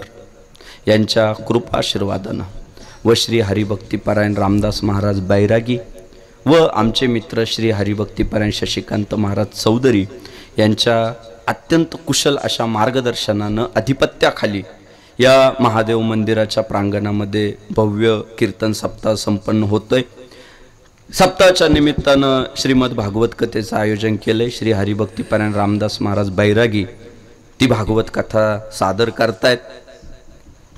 यांच्या कृपाशीर्वादानं व श्री हरिभक्तीपरायण रामदास महाराज बैरागी व आमचे मित्र श्री हरिभक्तीपरायण शशिकांत महाराज चौधरी यांच्या अत्यंत कुशल अशा मार्गदर्शनानं अधिपत्याखाली या महादेव मंदिराच्या प्रांगणामध्ये भव्य कीर्तन सप्ताह संपन्न होतोय। सप्ताहाच्या निमित्तानं श्रीमद भागवत कथेचं आयोजन केलंय। श्री हरिभक्तीपरायण रामदास महाराज बैरागी ती भागवत कथा सादर करतायत।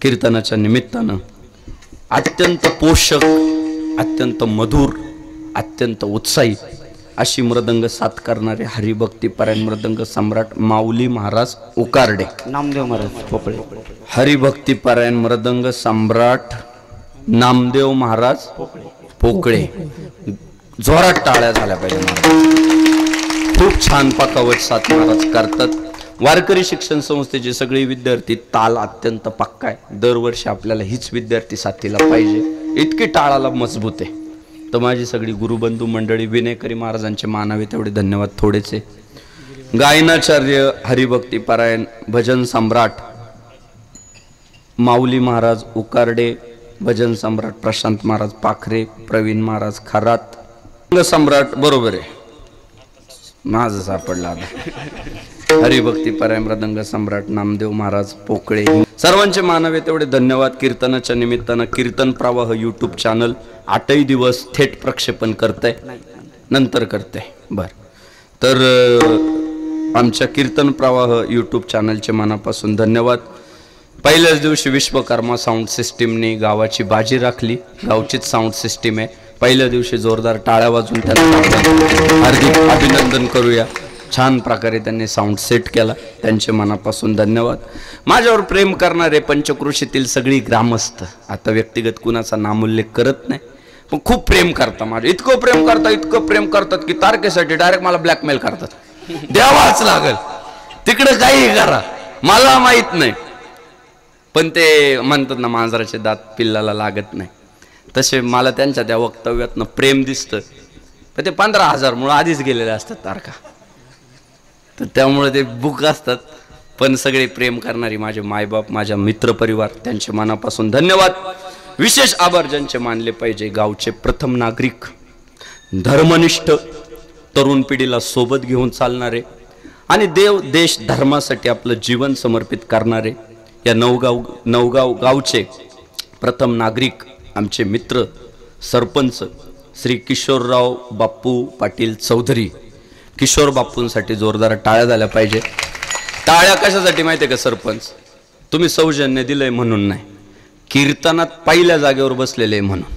कीर्तनाच्या निमित्तानं अत्यंत पोषक, अत्यंत मधुर, अत्यंत उत्साही अशी मृदंग साथ करणारे हरिभक्तीपरायण मृदंग सम्राट माऊली महाराज उकारडे, नामदेव महाराज पोपळे, हरिभक्तीपरायण मृदंग सम्राट नामदेव महाराज पोकळे। जोरात टाळ्या झाल्या पाहिजे। खूप छान पकावत साथ महाराज करतात। वारकरी शिक्षण संस्थेचे सगळे विद्यार्थी ताल अत्यंत पक्का आहे। दरवर्षी आपल्याला हीच विद्यार्थी साथीला पाहिजे, इतकी टाळाला मजबूत आहे। तर माझी सगळी गुरुबंधू मंडळी विनयकरी महाराजांचे मानावे तेवढे धन्यवाद थोडेसे। गायनाचार्य हरिभक्तीपरायण भजन सम्राट माऊली महाराज उकारडे, भजन सम्राट प्रशांत महाराज पाखरे, प्रवीण महाराज खरात, सम्राट बरोबर आहे माझं सापडला आता, हरिभक्ती पराय मृदंग सम्राट नामदेव महाराज पोकळे, सर्वांचे मानवे तेवढे धन्यवाद. कीर्तनाच्या निमित्तानं कीर्तन प्रवाह यूट्यूब चॅनल 8 दिवस थेट प्रक्षेपण करतंय, नंतर करतंय. बर, तर आमच्या कीर्तन प्रवाह यूट्यूब चॅनलचे मनापासून धन्यवाद. पहिल्याच दिवशी विश्वकर्मा साऊंड सिस्टीमने गावाची बाजी राखली, गावचीच साऊंड सिस्टीम आहे. पहिल्या दिवशी जोरदार टाळ्या वाजून त्यांना हार्दिक अभिनंदन करूया. छान प्रकारे त्यांनी साऊंड सेट केला, त्यांचे मनापासून धन्यवाद. माझ्यावर प्रेम करणारे पंचक्रोशीतील सगळी ग्रामस्थ, आता व्यक्तिगत कुणाचा नामोल्लेख करत नाही, पण खूप प्रेम करता माझे, इतकं प्रेम करतात की तारखेसाठी डायरेक्ट मला ब्लॅकमेल करतात, द्यावाच लागल तिकडे काही करा मला माहित नाही. पण ते म्हणतात ना मांजराचे दात पिल्लाला लागत नाही, तसे मला त्यांच्या त्या वक्तव्यातनं प्रेम दिसतं. पण ते 15,000 मुळे आधीच गेलेले असतात तारखा, तर त्यामुळे ते बुक असतात. पण सगळे प्रेम करणारी माझे मायबाप, माझ्या मित्रपरिवार, त्यांचे मनापासून धन्यवाद. विशेष आभार ज्यांचे मानले पाहिजे, गावचे प्रथम नागरिक, धर्मनिष्ठ, तरुण पिढीला सोबत घेऊन चालणारे आणि देव देश धर्मासाठी आपलं जीवन समर्पित करणारे या नवगाव गावचे प्रथम नागरिक, आमचे मित्र सरपंच श्री किशोरराव बाप्पू पाटील चौधरी. किशोर बापूंसाठी जोरदार टाळ्या झाल्या पाहिजे. टाळ्या कशासाठी माहिती आहे का सरपंच? तुम्ही सौजन्य दिलंय म्हणून नाही, कीर्तनात पहिल्या जागेवर बसलेले म्हणून.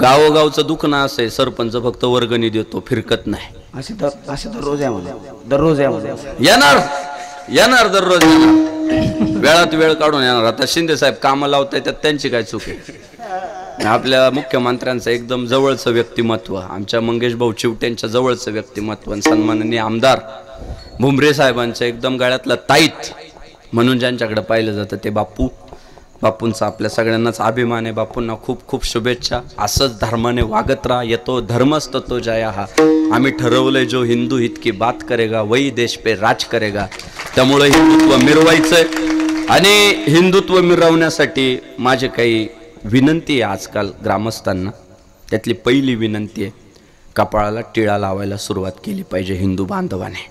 गावोगावचं दुखणं असं आहे, सरपंच फक्त वर्गणी देतो, फिरकत नाही. असे दररोज आहे मला, दररोज आहे येणार दररोज येणार, वेळात वेळ काढून येणार. आता शिंदे साहेब कामं लावताय, त्यात त्यांची काय चूक आहे? आपल्या मुख्यमंत्र्यांचं एकदम जवळचं व्यक्तिमत्व, आमच्या मंगेश भाऊ चिवट्यांच्या जवळचं व्यक्तिमत्व, सन्माननीय आमदार भुमरे साहेबांचं एकदम गळ्यातला ताईत म्हणून ज्यांच्याकडे पाहिलं जातं ते बापू. बापूंचा आपल्या सगळ्यांनाच अभिमान आहे. बापूंना खूप खूप शुभेच्छा. असंच धर्माने वागत राहा. येतो धर्मस्ततो जया हा. आम्ही ठरवलंय जो हिंदू हित की बात करेगा वही देश पे राज करेगा. त्यामुळे हिंदुत्व मिरवायचंय आणि हिंदुत्व मिरवण्यासाठी माझे काही विनंती आहे आजकाल ग्रामस्थांना. त्यातली पहिली विनंती आहे, कपाळाला टिळा लावायला सुरुवात केली पाहिजे हिंदू बांधवाने.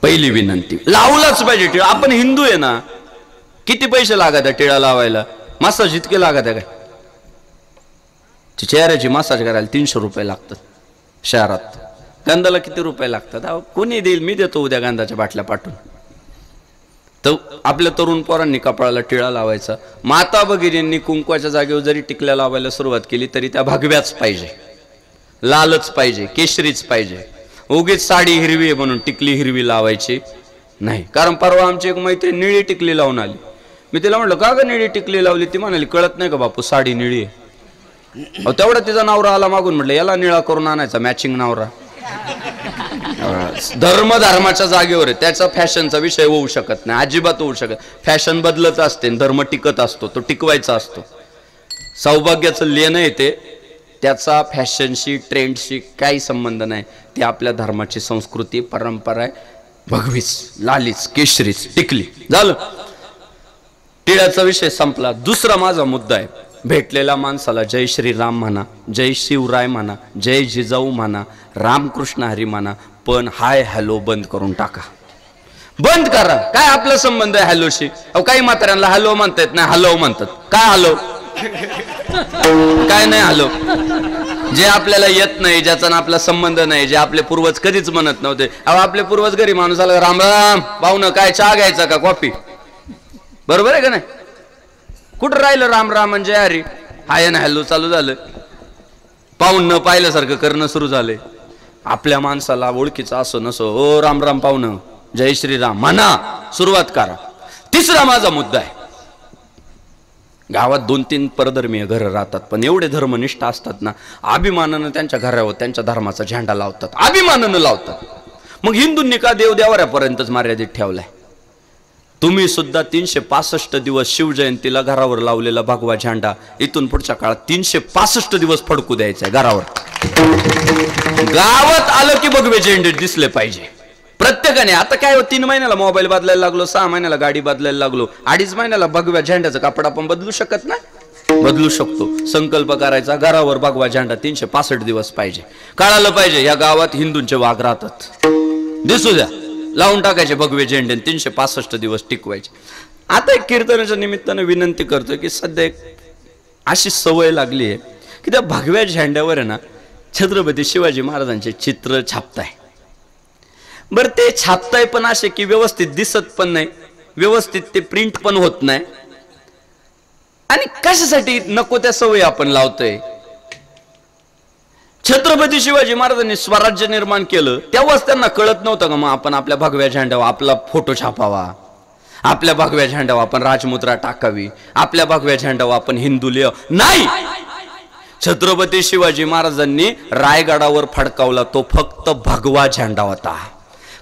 पहिली विनंती, लावलाच पाहिजे टिळा. आपण हिंदू आहे ना, किती पैसे लागत आहे टिळा लावायला? मसाज इतके लागत आहे काय? चेहऱ्याची मसाज करायला 300 रुपये लागतात शहरात. गंधाला किती रुपये लागतात? कोणी देईल? मी देतो उद्या गंधाच्या बाटल्या पाठवून. तर आपल्या तरुण पोरांनी कपाळाला टिळा लावायचा. माता भगिनींनी कुंकवाच्या जागेवर जरी टिकल्या लावायला सुरुवात केली तरी त्या भगव्याच पाहिजे, लालच पाहिजे, केशरीच पाहिजे. उगीच साडी हिरवी आहे म्हणून टिकली हिरवी लावायची नाही. कारण परवा आमची एक मैत्रीण निळी टिकली लावून आली. मी तिला म्हटलं का ग निळी टिकली लावली? ती म्हणाली कळत नाही का बापू, साडी निळी आहे. तेवढा तिचा नवरा आला मागून, म्हटलं याला निळा करून आणायचा, मॅचिंग नवरा. धर्माच्या जागेवर आहे, त्याचा फॅशनचा विषय होऊ शकत नाही, अजिबात होऊ शकत. फॅशन बदलत असते, धर्म टिकत असतो, तो टिकवायचा असतो. सौभाग्याचं लेणं येते, त्याचा फॅशनशी ट्रेंडशी काही संबंध नाही. ती आपल्या धर्माची संस्कृती परंपरा आहे, भगवीच लालीच केशरीच टिकली. झालं, टिळ्याचा विषय संपला. दुसरा माझा मुद्दा आहे, भेटलेल्या माणसाला जय श्री राम म्हणा, जय शिवराय म्हणा, जय जिजाऊ म्हणा, रामकृष्ण हरी म्हणा, पण हाय हॅलो बंद करून टाका. बंद करा. काय आपला संबंध आहे हॅलोशी? काही म्हाताऱ्यांना हॅलो म्हणता येत नाही, हॅलो म्हणतात. काय हॅलो? काय नाही हॅलो? जे आपल्याला येत नाही, ज्याचा आपला संबंध नाही, जे आपले पूर्वज कधीच म्हणत नव्हते. आपले पूर्वज घरी माणूस आला, राम राम पाहुणं, काय चहा घ्यायचा का कॉफी? बरोबर आहे का नाही? कुठं राहिलं राम राम म्हणजे अरे हाय ना हॅलो चालू झालं. पाहून न पाहिल्यासारखं करणं सुरू झालंय. आपल्या माणसाला ओळखीचं असो नसो, हो राम राम पाहुणं, जय श्रीराम म्हणा, सुरुवात करा. तिसरा माझा मुद्दा आहे, गावात 2-3 परधर्मीय घरं राहतात, पण एवढे धर्मनिष्ठ असतात ना, अभिमानानं त्यांच्या घरावर त्यांच्या धर्माचा झेंडा लावतात, अभिमानानं लावतात. मग हिंदूंनी का देवदेवाऱ्यापर्यंतच मर्यादित ठेवलाय? तुम्ही सुद्धा 365 दिवस शिवजयंतीला घरावर लावलेला भगवा झेंडा इथून पुढच्या काळात 365 दिवस फडकू द्यायचा घरावर. गावात आलं की भगवे झेंडे दिसले पाहिजे. प्रत्येकाने आता काय 3 महिन्याला मोबाईल बदलायला लागलो, 6 महिन्याला गाडी बदलायला लागलो, 2.5 महिन्याला भगव्या झेंड्याचा कपडा आपण बदलू शकत नाही? बदलू शकतो. संकल्प करायचा, घरावर भगवा झेंडा 365 दिवस पाहिजे. कळालं पाहिजे या गावात हिंदूंचे वाघ राहतात, दिसू द्या, लावून टाकायचे भगवे झेंडे, 365 दिवस टिकवायचे. आता एक कीर्तनाच्या निमित्तानं विनंती करतोय की सध्या एक अशी सवय लागली आहे की त्या भगव्या झेंड्यावर आहे ना छत्रपती शिवाजी महाराजांचे चित्र छापताय. बरं ते छापताय पण असे की व्यवस्थित दिसत पण नाही, व्यवस्थित ते प्रिंट पण होत नाही. आणि कशासाठी नको त्या सवयी आपण लावतोय? छत्रपती शिवाजी महाराजांनी स्वराज्य निर्माण केलं तेव्हाच त्यांना कळत नव्हतं का मग आपण आपल्या भगव्या झेंड्यावर आपला फोटो छापावा, आपल्या भगव्या झेंड्यावर आपण राजमुद्रा टाकावी, आपल्या भगव्या झेंड्यावर आपण हिंदू लिह? नाही, छत्रपती शिवाजी महाराजांनी रायगडावर फडकावला तो फक्त भगवा झेंडा होता.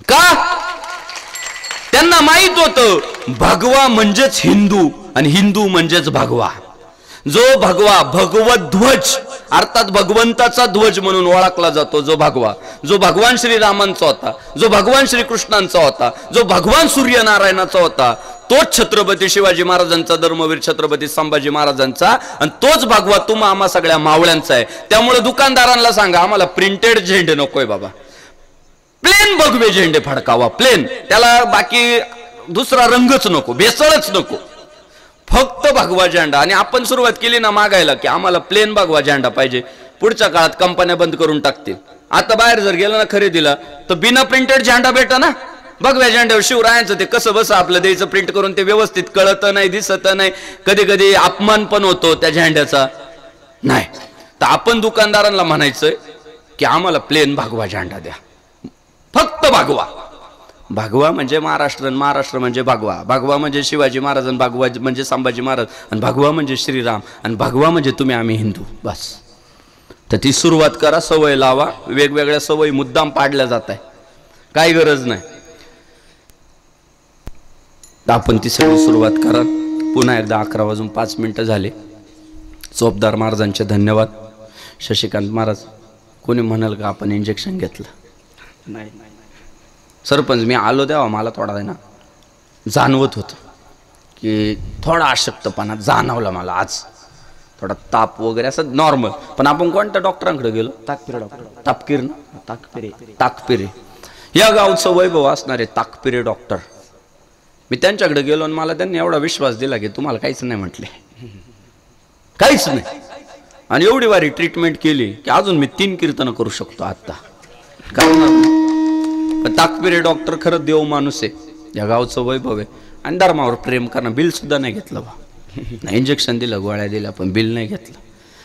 का? त्यांना माहित होतं भगवा म्हणजेच हिंदू आणि हिंदू म्हणजेच भगवा. जो भगवा भगवत ध्वज अर्थात भगवंताचा ध्वज म्हणून ओळखला जातो, जो भगवा, जो भगवान श्रीरामांचा होता, जो भगवान श्रीकृष्णांचा होता, जो भगवान सूर्यनारायणाचा होता, तोच छत्रपती शिवाजी महाराजांचा, धर्मवीर छत्रपती संभाजी महाराजांचा, आणि तोच भगवा तुम्हा आम्हा सगळ्या मावळ्यांचा आहे. त्यामुळे दुकानदारांना सांगा आम्हाला प्रिंटेड झेंडे नकोय बाबा, प्लेन भगवे झेंडे फडकावा, प्लेन, त्याला बाकी दुसरा रंगच नको, भेसळच नको, फक्त भगवा झेंडा. आणि आपण सुरुवात केली ना मागायला की आम्हाला प्लेन भगवा झेंडा पाहिजे, पुढच्या काळात कंपन्या बंद करून टाकतील. आता बाहेर जर गेलं ना खरेदीला तर बिना प्रिंटेड झेंडा भेटा ना, भगव्या झेंड्यावर शिवरायांचं ते कसं बस आपलं द्यायचं प्रिंट करून, ते व्यवस्थित कळत नाही, दिसत नाही, कधी कधी अपमान पण होतो त्या झेंड्याचा. नाही तर आपण दुकानदारांना म्हणायचंय की आम्हाला प्लेन भगवा झेंडा द्या, फक्त भगवा. भगवा म्हणजे महाराष्ट्र, महाराष्ट्र म्हणजे भगवा, भगवा म्हणजे शिवाजी महाराज, भगवा म्हणजे संभाजी महाराज, आणि भगवा म्हणजे श्रीराम, आणि भगवा म्हणजे तुम्ही आम्ही हिंदू, बस. तर ती सुरुवात करा, सवय लावा. वेगवेगळ्या सवयी मुद्दाम पाडल्या जात आहे, काही गरज नाही. आपण ती सगळी सुरुवात करा. पुन्हा एकदा 11:05 झाले. चोपदार महाराजांचे धन्यवाद. शशिकांत महाराज, कोणी म्हणाल का आपण इंजेक्शन घेतलं? नाही सरपंच, मी आलो तेव्हा मला थोडा आहे ना जाणवत होतं की थोडा अशक्तपणा जाणवला मला, आज थोडा ताप वगैरे असं नॉर्मल. पण आपण कोणत्या डॉक्टरांकडे गेलो? ताकपिरे डॉक्टर, तापकीर ना, ताकपिरे, ताकपिरे या गावचं वैभव असणारे ताकपिरे डॉक्टर. मी त्यांच्याकडे गेलो आणि मला त्यांनी एवढा विश्वास दिला की तुम्हाला काहीच नाही म्हटले, काहीच नाही, आणि एवढी वारी ट्रीटमेंट केली की अजून मी 3 कीर्तनं करू शकतो आता. कारण ताकपिरे डॉक्टर खरं देव माणूस आहे, या गावचं वैभव आहे, आणि धर्मावर प्रेम करणं. बिल सुद्धा नाही घेतलं बा, इंजेक्शन दिलं, गोळ्या दिल्या, पण बिल नाही घेतलं.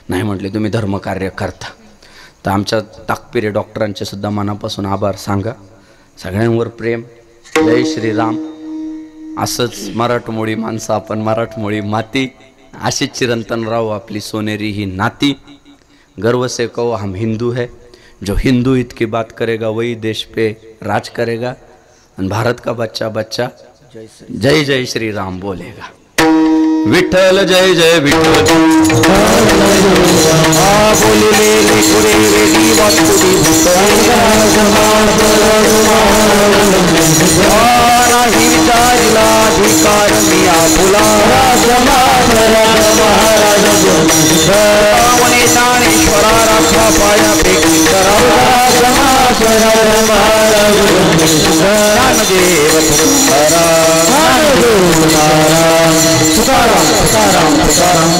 नाही म्हटले तुम्ही धर्मकार्य करता. तर आमच्या ताकपिरे डॉक्टरांचे सुद्धा मनापासून आभार सांगा. सगळ्यांवर प्रेम. जय श्रीराम. असंच मराठमोळी माणसं आपण, मराठमोळी माती, अशीच चिरंतन राहू आपली सोनेरी ही नाती. गर्व से कहो हम हिंदू है, जो हिंदू हित की बात करेगा वही देश पे राज करेगा, और भारत का बच्चा बच्चा जय जय श्री राम बोलेगा. विठ्ठल जय जय विठ्ठल. तुकाराम तुकाराम तुकाराम.